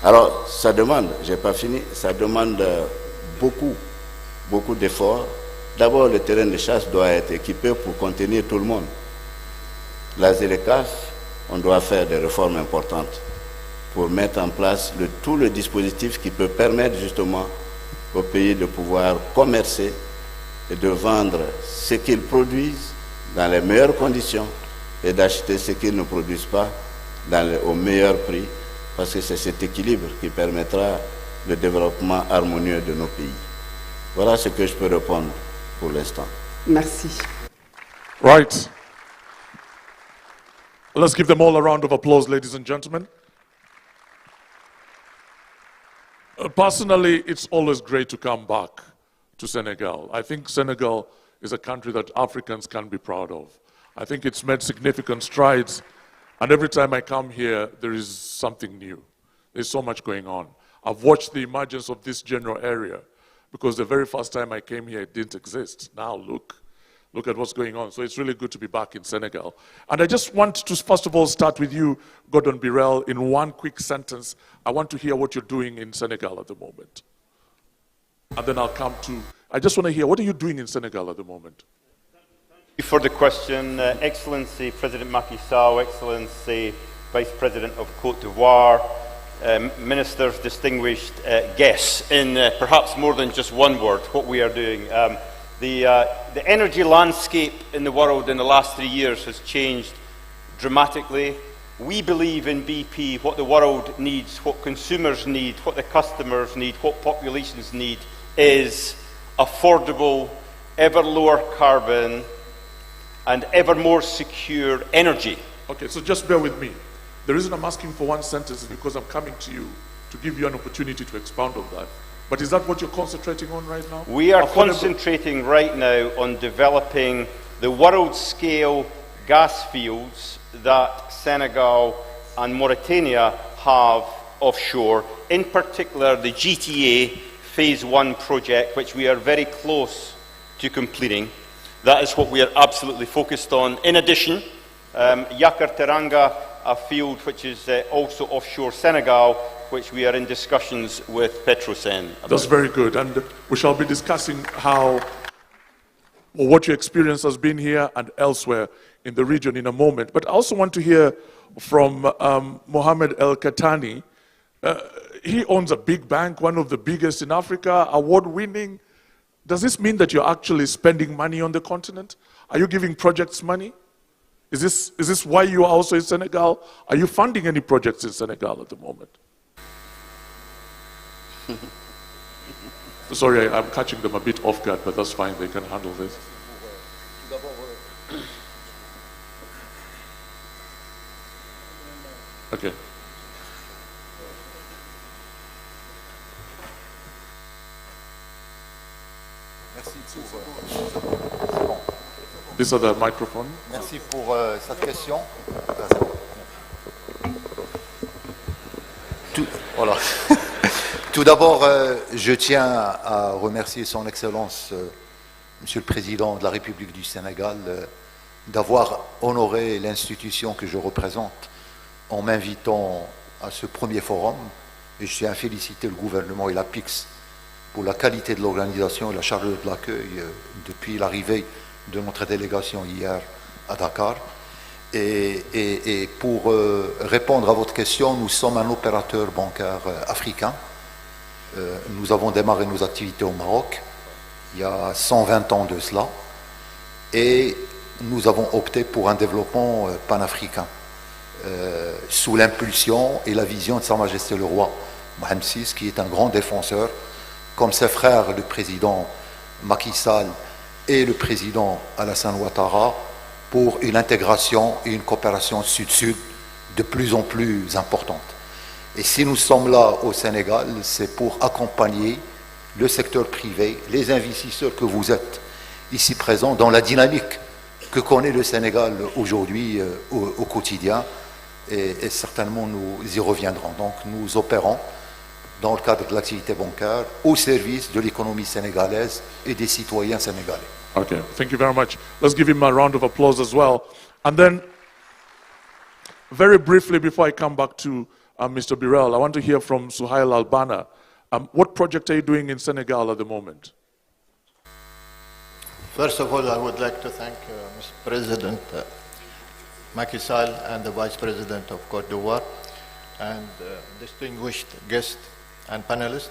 Alors, ça demande, j'ai pas fini, ça demande beaucoup d'efforts. D'abord, le terrain de chasse doit être équipé pour contenir tout le monde. La ZLECAF, on doit faire des réformes importantes pour mettre en place tout le dispositif qui peut permettre justement au pays de pouvoir commercer et de vendre ce qu'ils produisent dans les meilleures conditions et d'acheter ce qu'ils ne produisent pas au meilleur prix, parce que c'est cet équilibre qui permettra le développement harmonieux de nos pays. Voilà ce que je peux répondre pour l'instant. Merci. Right. Let's give them all a round of applause, ladies and gentlemen. Personally, it's always great to come back to Senegal. I think Senegal is a country that Africans can be proud of. I think it's made significant strides, and every time I come here, there is something new. There's so much going on. I've watched the emergence of this general area, because the very first time I came here, it didn't exist. Now look at what's going on. So it's really good to be back in Senegal. And I just want to, first of all, start with you, Gordon Birrell, in one quick sentence. I want to hear what you're doing in Senegal at the moment. And then I'll come to, I just want to hear, what are you doing in Senegal at the moment? Thank you for the question. Excellency President Macky Sall, Excellency Vice President of Côte d'Ivoire, Ministers, distinguished guests, in perhaps more than just one word, what we are doing. The energy landscape in the world in the last 3 years has changed dramatically. We believe in BP, what the world needs, what consumers need, what the customers need, what populations need is affordable, ever lower carbon and ever more secure energy. Okay, so just bear with me. The reason I'm asking for one sentence is because I'm coming to you to give you an opportunity to expound on that. But is that what you're concentrating on right now? We are concentrating right now on developing the world-scale gas fields that Senegal and Mauritania have offshore, in particular the GTA Phase 1 project, which we are very close to completing. That is what we are absolutely focused on. In addition, Yakar Teranga, a field which is also offshore Senegal, which we are in discussions with Petrosen about. That's very good, and we shall be discussing what your experience has been here and elsewhere in the region in a moment. But I also want to hear from Mohamed El Katani. He owns a big bank, one of the biggest in Africa, award-winning. Does this mean that you're actually spending money on the continent? Are you giving projects money? Is this why you are also in Senegal? Are you funding any projects in Senegal at the moment? Sorry, I'm catching them a bit off guard, but that's fine, they can handle this. Okay. These are the microphone. Merci pour cette question. Voilà. Tout d'abord, je tiens à remercier son Excellence, Monsieur le Président de la République du Sénégal, d'avoir honoré l'institution que je représente en m'invitant à ce premier forum. Et je tiens à féliciter le gouvernement et la PIX pour la qualité de l'organisation et la charge de l'accueil depuis l'arrivée de notre délégation hier à Dakar. Et pour répondre à votre question, nous sommes un opérateur bancaire africain. Nous avons démarré nos activités au Maroc il y a 120 ans de cela et nous avons opté pour un développement panafricain sous l'impulsion et la vision de Sa Majesté le Roi Mohamed VI, qui est un grand défenseur, comme ses frères, le président Macky Sall et le président Alassane Ouattara, pour une intégration et une coopération sud-sud de plus en plus importante. Et si nous sommes là au Sénégal, c'est pour accompagner le secteur privé, les investisseurs que vous êtes ici présents dans la dynamique que connaît le Sénégal aujourd'hui au quotidien, et certainement nous y reviendrons. Donc nous opérons dans le cadre de l'activité bancaire au service de l'économie sénégalaise et des citoyens sénégalais. Okay, thank you very much. Let's give him a round of applause as well. And then, very briefly, before I come back to Mr. Birel, I want to hear from Suhail Albana. What project are you doing in Senegal at the moment? First of all, I would like to thank Mr. President Macky Sall and the Vice President of Côte d'Ivoire and distinguished guests and panelists.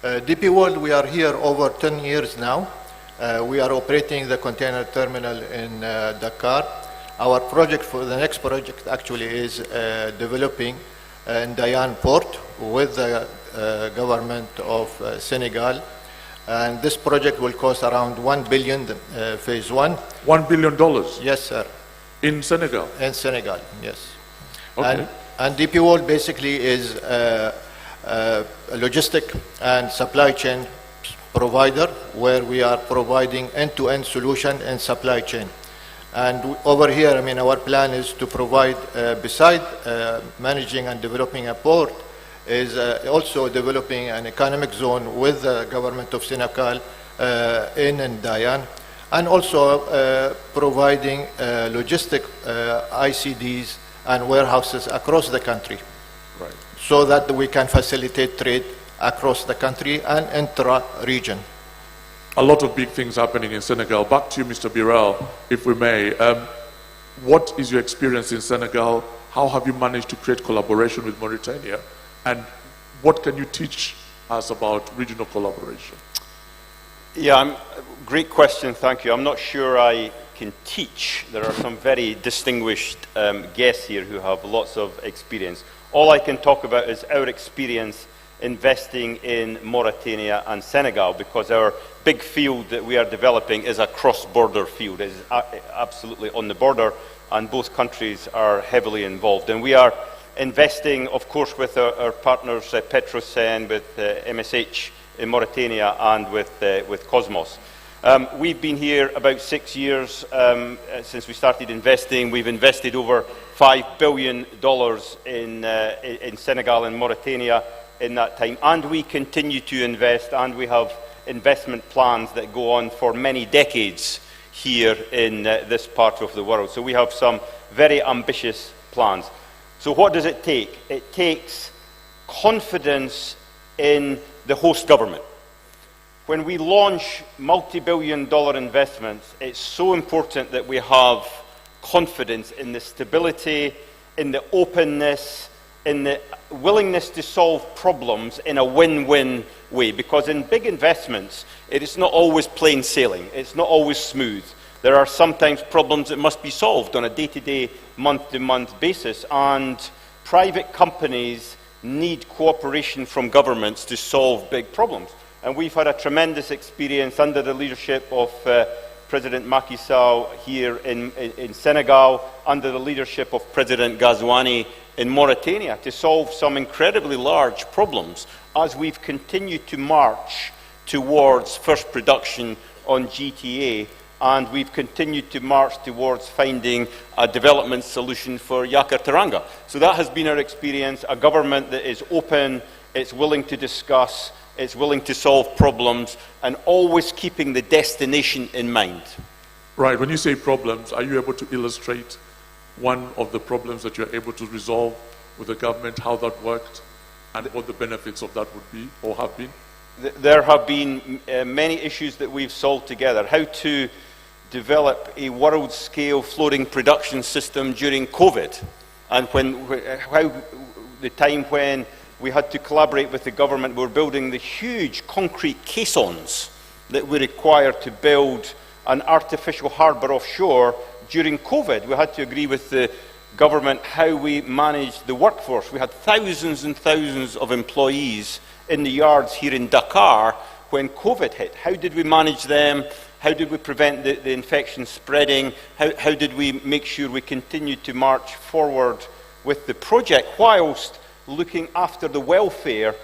DP World, we are here over 10 years now. We are operating the container terminal in Dakar. Our project for the next project actually is developing in Dayan Port with the government of Senegal. And this project will cost around $1 billion, phase one. $1 billion? Yes, sir. In Senegal? In Senegal, yes. Okay. And DP World basically is a logistic and supply chain provider where we are providing end-to-end solution in supply chain. And over here, I mean, our plan is to provide, beside managing and developing a port, is also developing an economic zone with the government of Senegal in Dayan, and also providing logistic ICDs and warehouses across the country, right, so that we can facilitate trade across the country and intra-region. A lot of big things happening in Senegal. Back to you, Mr. Birel, if we may. What is your experience in Senegal? How have you managed to create collaboration with Mauritania? And what can you teach us about regional collaboration? Yeah, great question, thank you. I'm not sure I can teach. There are some very distinguished guests here who have lots of experience. All I can talk about is our experience investing in Mauritania and Senegal, because our big field that we are developing is a cross-border field. It is absolutely on the border, and both countries are heavily involved. And we are investing, of course, with our partners, Petrosen, with MSH in Mauritania, and with Cosmos. We've been here about 6 years since we started investing. We've invested over $5 billion in Senegal and Mauritania in that time, and we continue to invest, and we have investment plans that go on for many decades here in this part of the world. So we have some very ambitious plans. So what does it take? It takes confidence in the host government. When we launch multi-billion-dollar investments, it's so important that we have confidence in the stability, in the openness, in the willingness to solve problems in a win-win way. Because in big investments, it is not always plain sailing. It's not always smooth. There are sometimes problems that must be solved on a day-to-day, month-to-month basis. And private companies need cooperation from governments to solve big problems. And we've had a tremendous experience under the leadership of President Macky Sall here in Senegal, under the leadership of President Ghazouani in Mauritania, to solve some incredibly large problems as we've continued to march towards first production on GTA, and we've continued to march towards finding a development solution for Yakaar-Teranga. So that has been our experience, a government that is open, it's willing to discuss, it's willing to solve problems, and always keeping the destination in mind. Right, when you say problems, are you able to illustrate one of the problems that you're able to resolve with the government, how that worked, and what the benefits of that would be or have been? There have been many issues that we've solved together. How to develop a world-scale floating production system during COVID, and how the time when we had to collaborate with the government. We were building the huge concrete caissons that were required to build an artificial harbour offshore during COVID. We had to agree with the government how we managed the workforce. We had thousands and thousands of employees in the yards here in Dakar when COVID hit. How did we manage them? How did we prevent the infection spreading? How did we make sure we continued to march forward with the project whilst looking after the welfare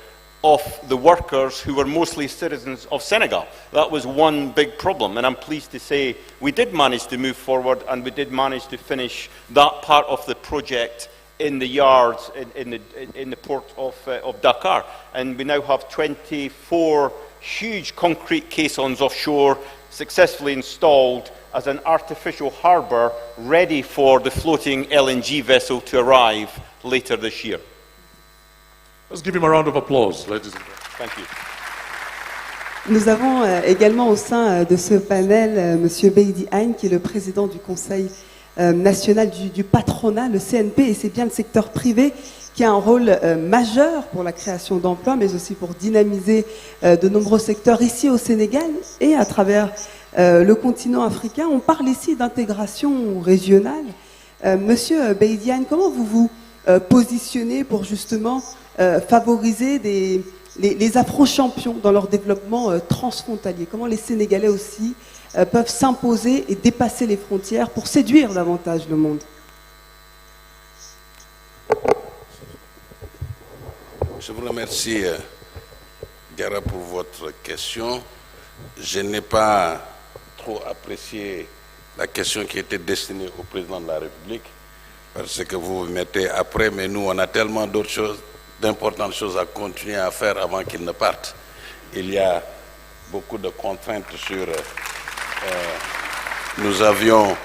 of the workers who were mostly citizens of Senegal. That was one big problem, and I'm pleased to say we did manage to move forward, and we did manage to finish that part of the project in the yards in the port of Dakar. And we now have 24 huge concrete caissons offshore successfully installed as an artificial harbour ready for the floating LNG vessel to arrive later this year. Let's give him a round of applause, ladies and gentlemen. Thank you. Nous avons également au sein de ce panel Monsieur Beidi Agne, qui est le président du Conseil national du patronat, le CNP, et c'est bien le secteur privé qui a un rôle majeur pour la création d'emplois, mais aussi pour dynamiser de nombreux secteurs ici au Sénégal et à travers le continent africain. On parle ici d'intégration régionale. Monsieur Beidi Agne, comment vous vous positionnez pour justement favoriser les afro-champions dans leur développement transfrontalier? Comment les Sénégalais aussi peuvent s'imposer et dépasser les frontières pour séduire davantage le monde? Je vous remercie, Gara, pour votre question. Je n'ai pas trop apprécié la question qui était destinée au président de la République, parce que vous vous mettez après, mais nous, on a tellement d'autres choses, d'importantes choses à continuer à faire avant qu'il ne parte. Il y a beaucoup de contraintes sur... nous avions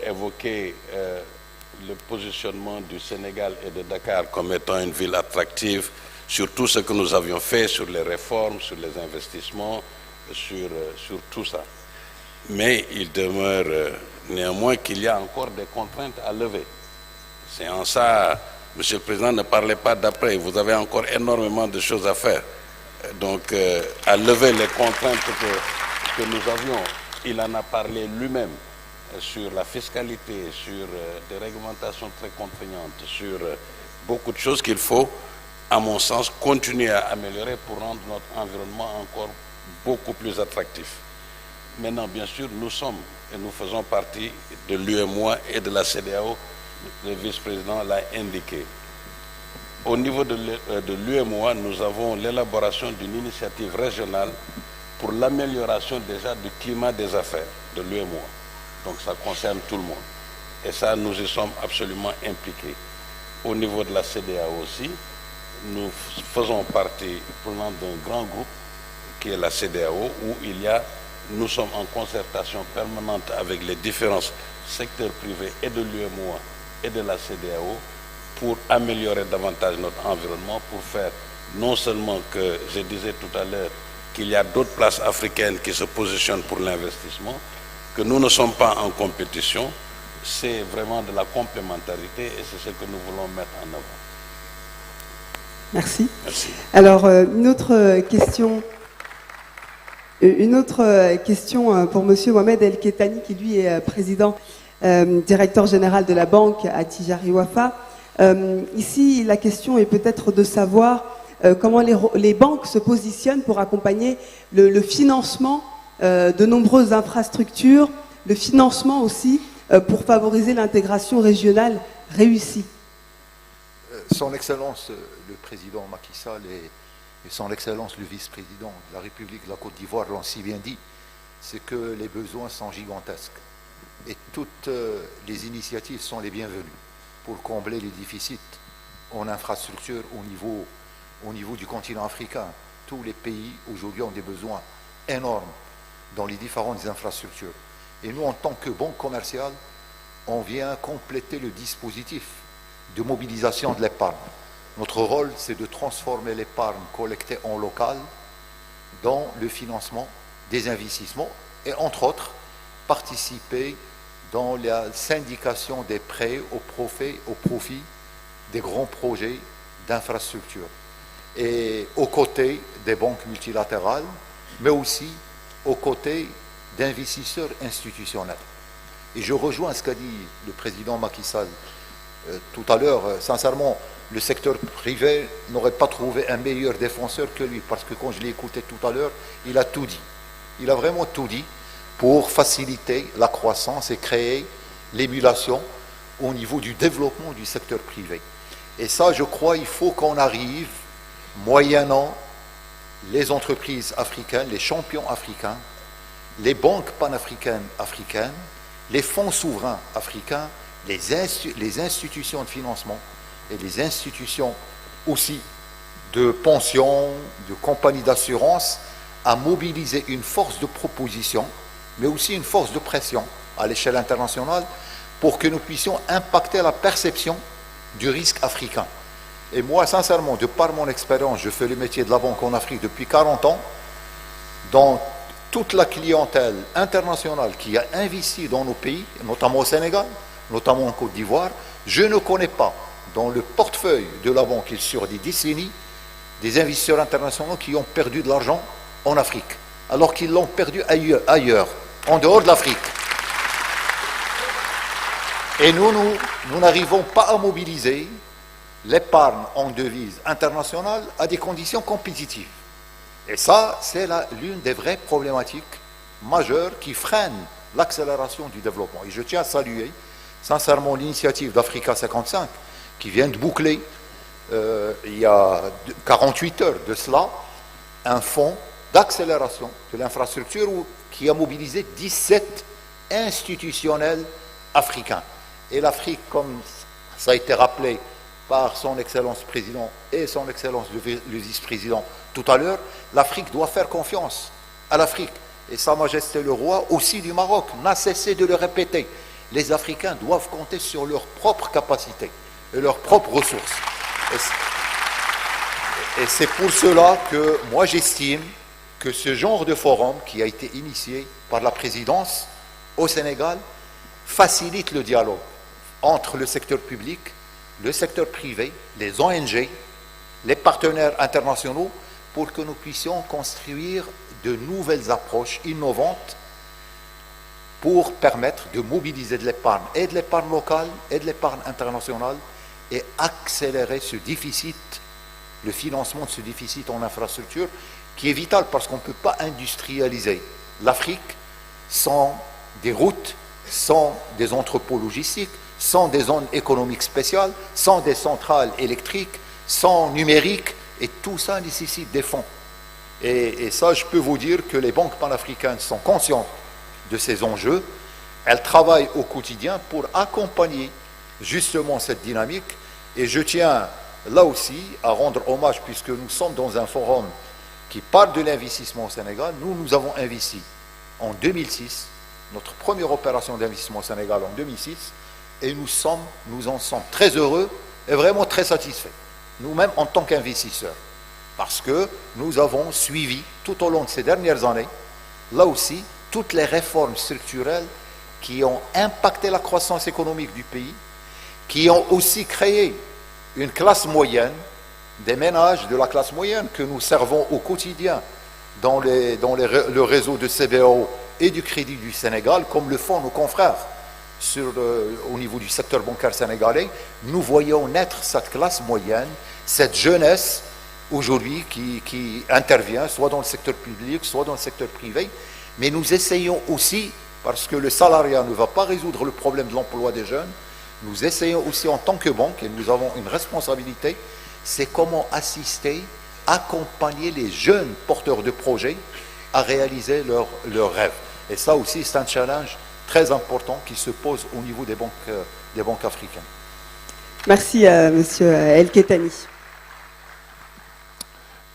évoqué le positionnement du Sénégal et de Dakar comme étant une ville attractive, sur tout ce que nous avions fait, sur les réformes, sur les investissements, sur tout ça. Mais il demeure néanmoins qu'il y a encore des contraintes à lever. C'est en ça, Monsieur le Président, ne parlez pas d'après, vous avez encore énormément de choses à faire. Donc, à lever les contraintes que nous avions, il en a parlé lui-même sur la fiscalité, sur des réglementations très contraignantes, sur beaucoup de choses qu'il faut, à mon sens, continuer à améliorer pour rendre notre environnement encore beaucoup plus attractif. Maintenant, bien sûr, nous sommes et nous faisons partie de l'UEMOA et de la CEDEAO, le vice-président l'a indiqué. Au niveau de l'UEMOA, nous avons l'élaboration d'une initiative régionale pour l'amélioration déjà du climat des affaires de l'UEMOA. Donc ça concerne tout le monde. Et ça, nous y sommes absolument impliqués. Au niveau de la CEDEAO aussi, nous faisons partie prenante d'un grand groupe qui est la CEDEAO, où nous sommes en concertation permanente avec les différents secteurs privés et de l'UEMOA et de la CEDEAO pour améliorer davantage notre environnement, pour faire non seulement que, je disais tout à l'heure, qu'il y a d'autres places africaines qui se positionnent pour l'investissement, que nous ne sommes pas en compétition, c'est vraiment de la complémentarité et c'est ce que nous voulons mettre en avant. Merci. Merci. Alors, une autre question pour Monsieur Mohamed El Kettani, qui lui est président, directeur général de la banque à Tijari Wafa. Ici, la question est peut-être de savoir comment les banques se positionnent pour accompagner le financement de nombreuses infrastructures, le financement aussi pour favoriser l'intégration régionale réussie. Son Excellence le Président Macky Sall et Son Excellence le Vice-président de la République de la Côte d'Ivoire l'ont si bien dit, c'est que les besoins sont gigantesques. Et toutes les initiatives sont les bienvenues pour combler les déficits en infrastructure au niveau du continent africain. Tous les pays aujourd'hui ont des besoins énormes dans les différentes infrastructures. Et nous, en tant que banque commerciale, on vient compléter le dispositif de mobilisation de l'épargne. Notre rôle, c'est de transformer l'épargne collectée en local dans le financement des investissements et, entre autres, participer dans la syndication des prêts au profit des grands projets d'infrastructure. Et aux côtés des banques multilatérales, mais aussi aux côtés d'investisseurs institutionnels. Et je rejoins ce qu'a dit le président Macky Sall tout à l'heure. Sincèrement, le secteur privé n'aurait pas trouvé un meilleur défenseur que lui, parce que quand je l'ai écouté tout à l'heure, il a tout dit. Il a vraiment tout dit pour faciliter la croissance et créer l'émulation au niveau du développement du secteur privé. Et ça, je crois, il faut qu'on arrive moyennant les entreprises africaines, les champions africains, les banques panafricaines africaines, les fonds souverains africains, les institutions de financement et les institutions aussi de pension, de compagnies d'assurance, à mobiliser une force de proposition, mais aussi une force de pression à l'échelle internationale pour que nous puissions impacter la perception du risque africain. Et moi, sincèrement, de par mon expérience, je fais le métier de la banque en Afrique depuis 40 ans, dans toute la clientèle internationale qui a investi dans nos pays, notamment au Sénégal, notamment en Côte d'Ivoire, je ne connais pas dans le portefeuille de la banque et sur des décennies des investisseurs internationaux qui ont perdu de l'argent en Afrique, alors qu'ils l'ont perdu ailleurs, en dehors de l'Afrique. Et nous n'arrivons pas à mobiliser l'épargne en devise internationale à des conditions compétitives. Et ça, c'est l'une des vraies problématiques majeures qui freinent l'accélération du développement. Et je tiens à saluer sincèrement l'initiative d'Africa 55 qui vient de boucler, il y a 48 heures de cela, un fonds d'accélération de l'infrastructure qui a mobilisé 17 institutionnels africains. Et l'Afrique, comme ça a été rappelé par son Excellence président et son Excellence le vice-président tout à l'heure, l'Afrique doit faire confiance à l'Afrique. Et Sa Majesté le Roi, aussi du Maroc, n'a cessé de le répéter. Les Africains doivent compter sur leurs propres capacités et leurs propres ressources. Et c'est pour cela que moi j'estime que ce genre de forum qui a été initié par la présidence au Sénégal facilite le dialogue entre le secteur public, le secteur privé, les ONG, les partenaires internationaux, pour que nous puissions construire de nouvelles approches innovantes pour permettre de mobiliser de l'épargne, et de l'épargne locale, et de l'épargne internationale, et accélérer ce déficit, le financement de ce déficit en infrastructure, qui est vital parce qu'on ne peut pas industrialiser l'Afrique sans des routes, sans des entrepôts logistiques, sans des zones économiques spéciales, sans des centrales électriques, sans numérique, et tout ça nécessite des fonds. Et ça, je peux vous dire que les banques panafricaines sont conscientes de ces enjeux. Elles travaillent au quotidien pour accompagner justement cette dynamique. Et je tiens là aussi à rendre hommage, puisque nous sommes dans un forum qui parle de l'investissement au Sénégal. Nous avons investi en 2006, notre première opération d'investissement au Sénégal en 2006, et nous en sommes très heureux et vraiment très satisfaits, nous-mêmes en tant qu'investisseurs, parce que nous avons suivi tout au long de ces dernières années, là aussi, toutes les réformes structurelles qui ont impacté la croissance économique du pays, qui ont aussi créé une classe moyenne, des ménages de la classe moyenne que nous servons au quotidien dans le réseau de CBAO et du Crédit du Sénégal, comme le font nos confrères au niveau du secteur bancaire sénégalais. Nous voyons naître cette classe moyenne, cette jeunesse aujourd'hui qui intervient soit dans le secteur public, soit dans le secteur privé, mais nous essayons aussi, parce que le salariat ne va pas résoudre le problème de l'emploi des jeunes, nous essayons aussi en tant que banque, et nous avons une responsabilité, c'est comment assister, accompagner les jeunes porteurs de projets à réaliser leurs rêves. Et ça aussi, c'est un challenge très important qui se pose au niveau des banques africaines. Merci, Monsieur El Kettani.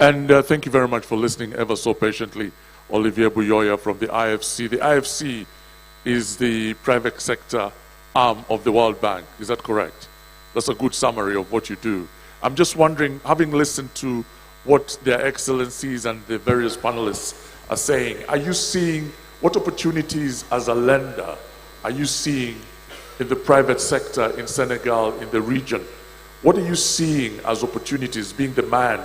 And thank you very much for listening ever so patiently. Olivier Bouyoya from the IFC. The IFC is the private sector arm of the World Bank. Is that correct? That's a good summary of what you do. I'm just wondering, having listened to what their excellencies and the various panelists are saying, are you seeing what opportunities as a lender are you seeing in the private sector in Senegal, in the region? What are you seeing as opportunities, being the man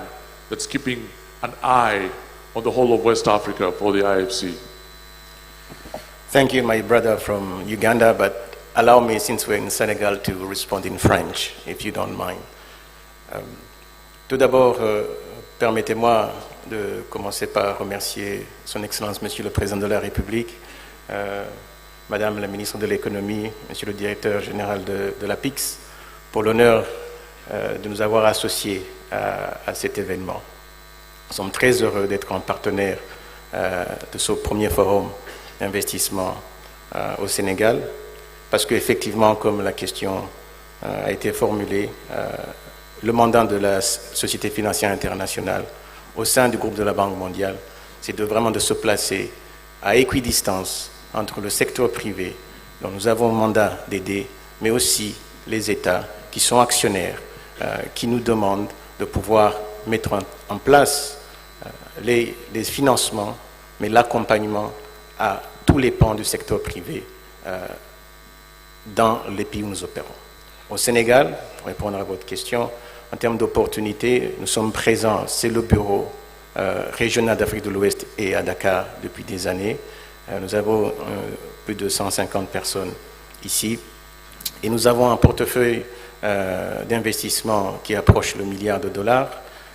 that's keeping an eye on the whole of West Africa for the IFC? Thank you, my brother from Uganda, but allow me, since we're in Senegal, to respond in French, if you don't mind. Tout d'abord, permettez-moi de commencer par remercier Son Excellence, Monsieur le Président de la République, Madame la Ministre de l'Économie, Monsieur le Directeur Général de la PIX, pour l'honneur de nous avoir associés à cet événement. Nous sommes très heureux d'être en partenaire de ce premier forum d'investissement au Sénégal, parce qu'effectivement, comme la question a été formulée, le mandat de la Société financière internationale au sein du groupe de la Banque mondiale, c'est vraiment de se placer à équidistance entre le secteur privé, dont nous avons mandat d'aider, mais aussi les États qui sont actionnaires, qui nous demandent de pouvoir mettre en place les financements, mais l'accompagnement à tous les pans du secteur privé dans les pays où nous opérons. Au Sénégal, pour répondre à votre question, en termes d'opportunités, nous sommes présents, c'est le bureau régional d'Afrique de l'Ouest et à Dakar depuis des années. Nous avons plus de 150 personnes ici et nous avons un portefeuille d'investissement qui approche le $1 milliard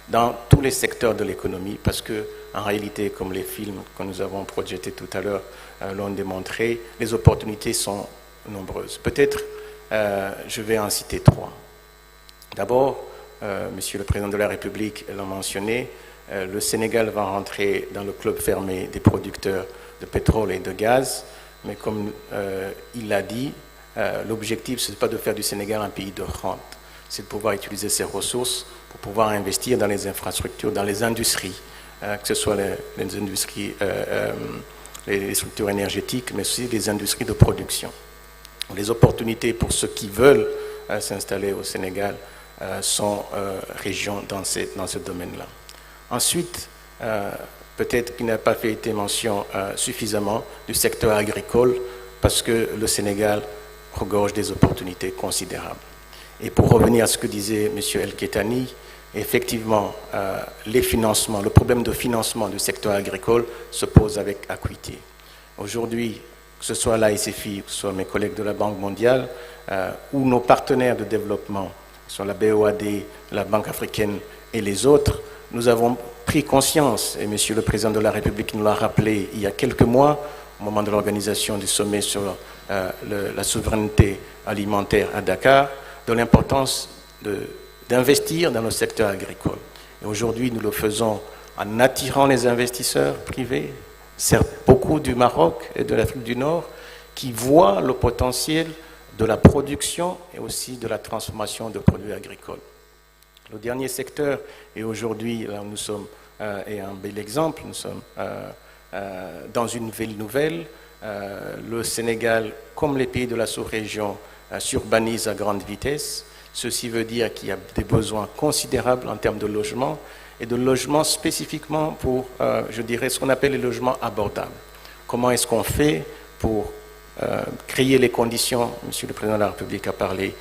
dans tous les secteurs de l'économie parce que, en réalité, comme les films que nous avons projetés tout à l'heure l'ont démontré, les opportunités sont nombreuses. Peut-être, je vais en citer 3. D'abord, Monsieur le Président de la République l'a mentionné, le Sénégal va rentrer dans le club fermé des producteurs de pétrole et de gaz, mais comme il l'a dit, l'objectif, ce n'est pas de faire du Sénégal un pays de rente, c'est de pouvoir utiliser ses ressources pour pouvoir investir dans les infrastructures, dans les industries, que ce soit les industries, les structures énergétiques, mais aussi les industries de production. Les opportunités pour ceux qui veulent s'installer au Sénégal sont régions dans ce domaine-là. Ensuite, peut-être qu'il n'a pas fait été mention suffisamment du secteur agricole parce que le Sénégal regorge des opportunités considérables. Et pour revenir à ce que disait M. El Kettani, effectivement, les financements, le problème de financement du secteur agricole se pose avec acuité. Aujourd'hui, que ce soit l'ASFI, que ce soit mes collègues de la Banque mondiale, ou nos partenaires de développement, que ce soit la BOAD, la Banque africaine et les autres, nous avons pris conscience, et M. le Président de la République nous l'a rappelé il y a quelques mois, au moment de l'organisation du sommet sur la souveraineté alimentaire à Dakar, de l'importance d'investir dans le secteur agricole. Et aujourd'hui, nous le faisons en attirant les investisseurs privés, certes beaucoup du Maroc et de l'Afrique du Nord, qui voient le potentiel de la production et aussi de la transformation de produits agricoles. Le dernier secteur, et aujourd'hui, là où nous sommes, est un bel exemple, nous sommes dans une ville nouvelle. Le Sénégal, comme les pays de la sous-région, s'urbanise à grande vitesse. Ceci veut dire qu'il y a des besoins considérables en termes de logement et de logement spécifiquement pour, je dirais, ce qu'on appelle les logements abordables. Comment est-ce qu'on fait pour créer les conditions? Monsieur le Président de la République a parlé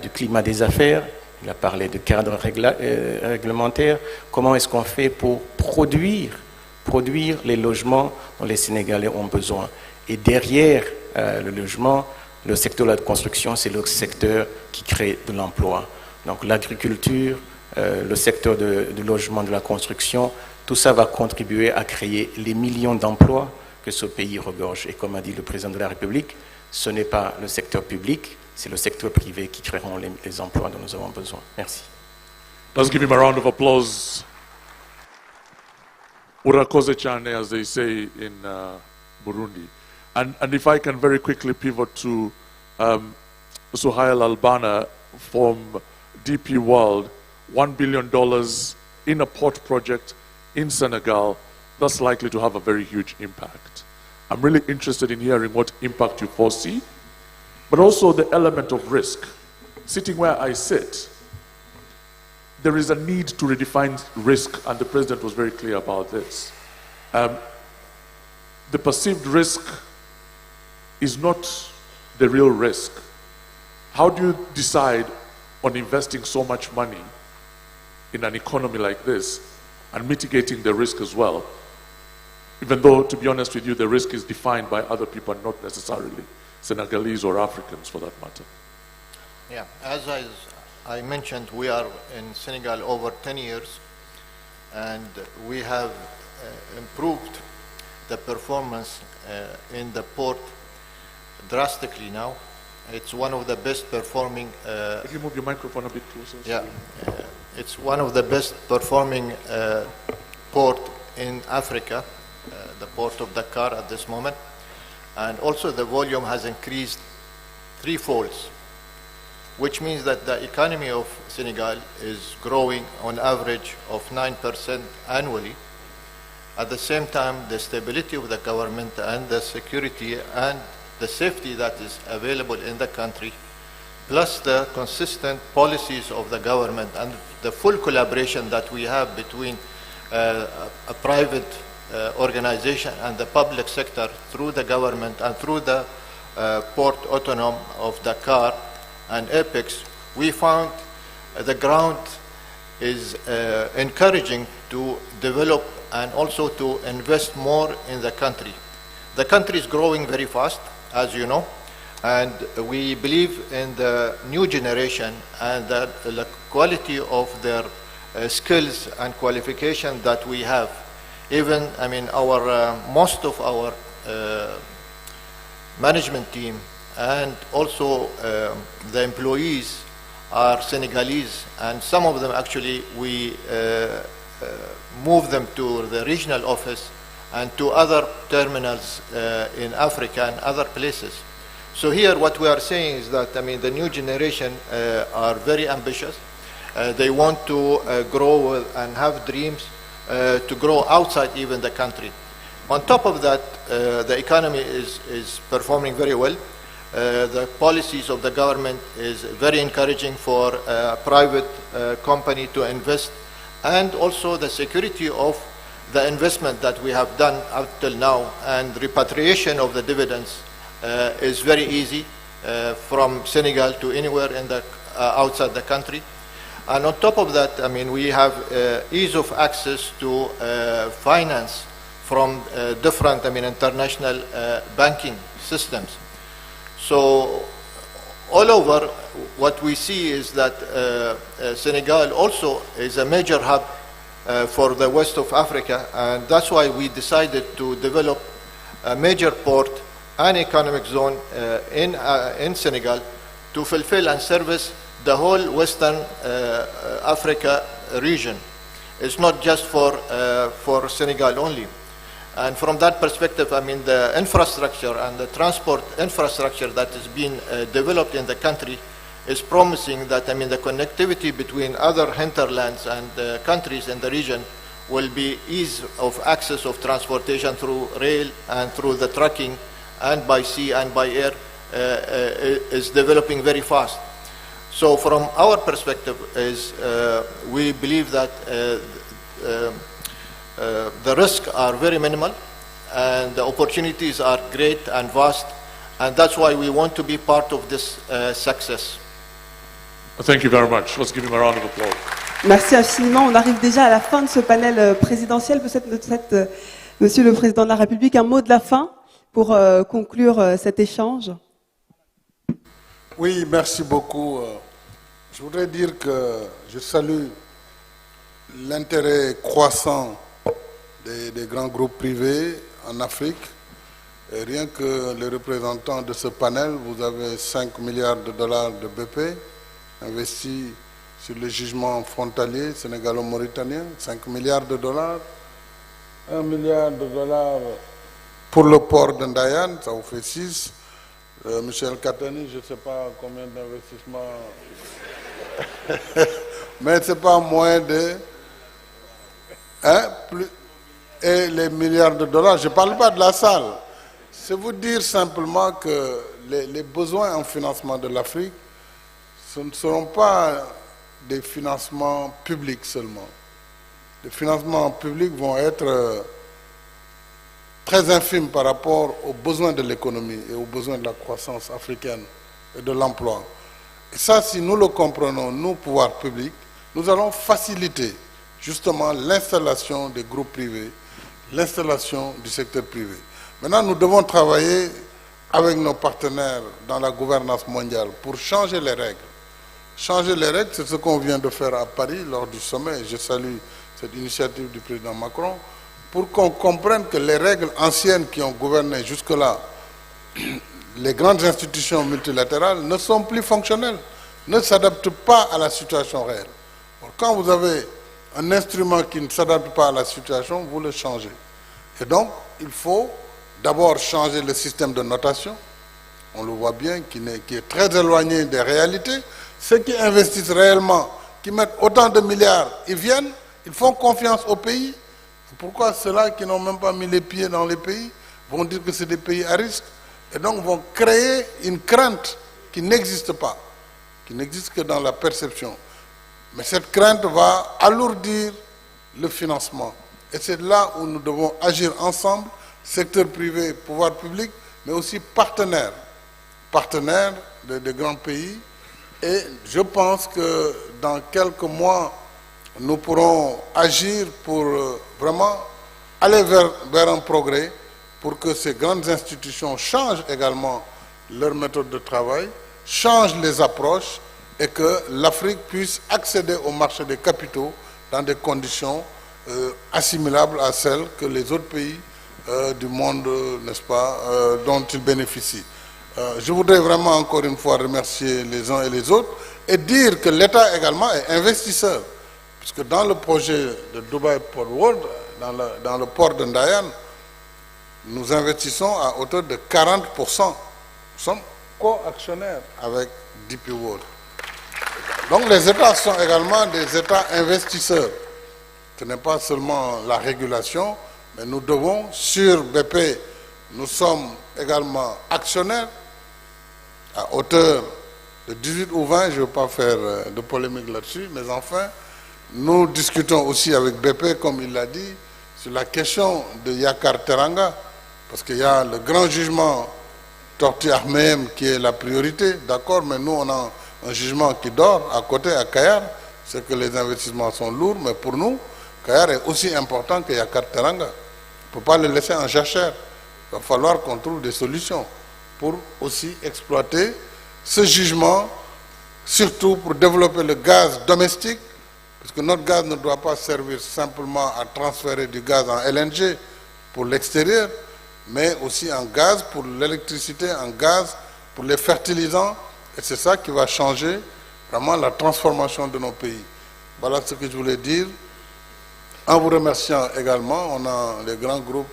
du climat des affaires, il a parlé de cadre réglementaire. Comment est-ce qu'on fait pour produire les logements dont les Sénégalais ont besoin? Et derrière le logement, le secteur de la construction, c'est le secteur qui crée de l'emploi. Donc l'agriculture, le secteur du logement, de la construction, tout ça va contribuer à créer les millions d'emplois que ce pays regorge. Et comme a dit le Président de la République, ce n'est pas le secteur public, c'est le secteur privé qui créeront les emplois dont nous avons besoin. Merci. Let's give him a round of applause. Urakoze chane, as they say in Burundi. And if I can very quickly pivot to Suhail Albana from DP World, $1 billion in a port project in Senegal, that's likely to have a very huge impact. I'm really interested in hearing what impact you foresee, but also the element of risk. Sitting where I sit, there is a need to redefine risk, and the President was very clear about this. The perceived risk is not the real risk. How do you decide on investing so much money in an economy like this and mitigating the risk as well? Even though, to be honest with you, the risk is defined by other people, not necessarily Senegalese or Africans for that matter. Yeah, as I mentioned, we are in Senegal over 10 years, and we have improved the performance in the port drastically now. It's one of the best performing. If you move your microphone a bit closer. Yeah. It's one of the best performing port in Africa, the port of Dakar at this moment. And also the volume has increased threefold, which means that the economy of Senegal is growing on average of 9% annually. At the same time, the stability of the government and the security and the safety that is available in the country, plus the consistent policies of the government and the full collaboration that we have between a private organization and the public sector through the government and through the Port Autonome of Dakar and Apex, we found the ground is encouraging to develop and also to invest more in the country. The country is growing very fast, as you know, and we believe in the new generation and the quality of their skills and qualification that we have. Even, I mean, most of our management team and also the employees are Senegalese, and some of them actually we move them to the regional office and to other terminals in Africa and other places. So here what we are saying is that, I mean, the new generation are very ambitious. They want to grow and have dreams to grow outside even the country. On top of that, the economy is performing very well. The policies of the government is very encouraging for a private company to invest, and also the security of the investment that we have done up till now, and repatriation of the dividends is very easy from Senegal to anywhere in the outside the country. And on top of that, I mean, we have ease of access to finance from different, I mean, international banking systems. So all over, what we see is that Senegal also is a major hub for the west of Africa, and that's why we decided to develop a major port and economic zone in Senegal to fulfill and service the whole Western Africa region. It's not just for Senegal only. And from that perspective, I mean, the infrastructure and the transport infrastructure that is being developed in the country is promising that, I mean, the connectivity between other hinterlands and countries in the region will be ease of access of transportation through rail and through the trucking and by sea and by air is developing very fast. So from our perspective is we believe that the risks are very minimal and the opportunities are great and vast, and that's why we want to be part of this success. Thank you very much. Let's give him a round of applause. Merci infiniment. On arrive déjà à la fin de ce panel présidentiel. Peut-être, Monsieur le Président de la République, un mot de la fin pour conclure cet échange. Oui, merci beaucoup. Je voudrais dire que je salue l'intérêt croissant des grands groupes privés en Afrique. Et rien que les représentants de ce panel, vous avez 5 milliards de dollars de BP investis sur le jugement frontalier sénégalo-mauritanien, 5 milliards de dollars, 1 milliard de dollars pour le port de Ndayane, ça vous fait 6. Michel Katani, je ne sais pas combien d'investissements, mais ce n'est pas moins de... et les milliards de dollars, je ne parle pas de la salle. C'est vous dire simplement que les besoins en financement de l'Afrique, ce ne seront pas des financements publics seulement. Les financements publics vont être très infimes par rapport aux besoins de l'économie et aux besoins de la croissance africaine et de l'emploi. Et ça, si nous le comprenons, nous, pouvoirs publics, nous allons faciliter justement l'installation des groupes privés, l'installation du secteur privé. Maintenant, nous devons travailler avec nos partenaires dans la gouvernance mondiale pour changer les règles. Changer les règles, c'est ce qu'on vient de faire à Paris lors du sommet. Je salue cette initiative du président Macron pour qu'on comprenne que les règles anciennes qui ont gouverné jusque-là les grandes institutions multilatérales ne sont plus fonctionnelles, ne s'adaptent pas à la situation réelle. Quand vous avez un instrument qui ne s'adapte pas à la situation, vous le changez. Et donc, il faut d'abord changer le système de notation. On le voit bien, qui est très éloigné des réalités. Ceux qui investissent réellement, qui mettent autant de milliards, ils viennent, ils font confiance au pays. Pourquoi ceux-là qui n'ont même pas mis les pieds dans les pays vont dire que c'est des pays à risque et donc vont créer une crainte qui n'existe pas, qui n'existe que dans la perception. Mais cette crainte va alourdir le financement. Et c'est là où nous devons agir ensemble, secteur privé, pouvoir public, mais aussi partenaires de grands pays. Et je pense que dans quelques mois, nous pourrons agir pour vraiment aller vers un progrès, pour que ces grandes institutions changent également leur méthode de travail, changent les approches et que l'Afrique puisse accéder au marché des capitaux dans des conditions assimilables à celles que les autres pays du monde, n'est-ce pas, dont ils bénéficient. Je voudrais vraiment encore une fois remercier les uns et les autres et dire que l'État également est investisseur. Puisque dans le projet de Dubai Port World, dans le port de Ndayan, nous investissons à hauteur de 40%. Nous sommes co-actionnaires avec DP World. Donc les États sont également des États investisseurs. Ce n'est pas seulement la régulation, mais nous devons, sur BP, nous sommes également actionnaires à hauteur de 18 ou 20, je ne veux pas faire de polémique là-dessus, mais enfin, nous discutons aussi avec BP, comme il l'a dit, sur la question de Yakar Teranga, parce qu'il y a le grand jugement Tortue Ahmeyim qui est la priorité, d'accord, mais nous on a un jugement qui dort à côté, à Kayar, c'est que les investissements sont lourds, mais pour nous, Kayar est aussi important que Yakar Teranga. On ne peut pas le laisser en jachère. Il va falloir qu'on trouve des solutions pour aussi exploiter ce jugement, surtout pour développer le gaz domestique, parce que notre gaz ne doit pas servir simplement à transférer du gaz en LNG pour l'extérieur, mais aussi en gaz pour l'électricité, en gaz pour les fertilisants. Et c'est ça qui va changer vraiment la transformation de nos pays. Voilà ce que je voulais dire. En vous remerciant également, on a les grands groupes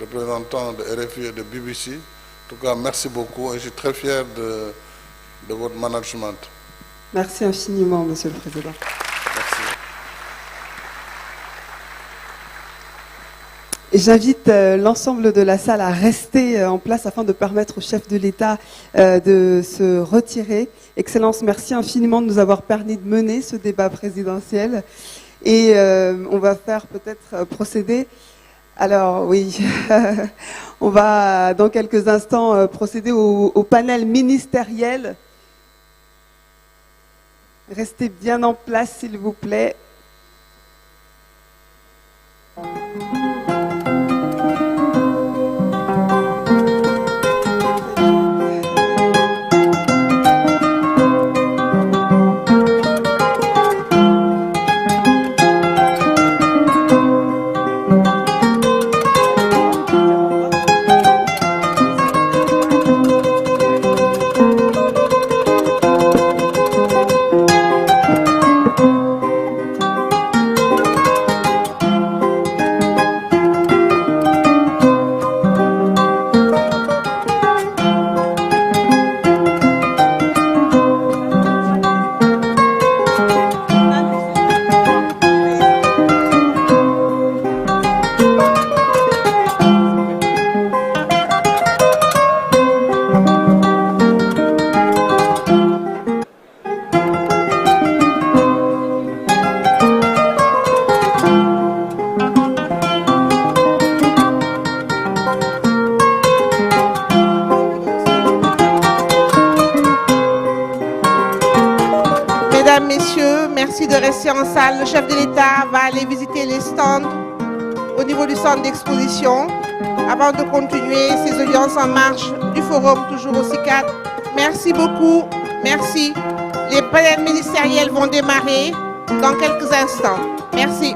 représentants de RFI et de BBC. En tout cas, merci beaucoup et je suis très fier de votre management. Merci infiniment, Monsieur le Président. J'invite l'ensemble de la salle à rester en place afin de permettre au chef de l'État de se retirer. Excellence, merci infiniment de nous avoir permis de mener ce débat présidentiel. Et on va faire peut-être procéder. Alors oui, on va dans quelques instants procéder au panel ministériel. Restez bien en place, s'il vous plaît. En salle, le chef de l'État va aller visiter les stands au niveau du centre d'exposition avant de continuer ses audiences en marge du forum, toujours au CICAD. Merci beaucoup, merci. Les panels ministériels vont démarrer dans quelques instants. Merci.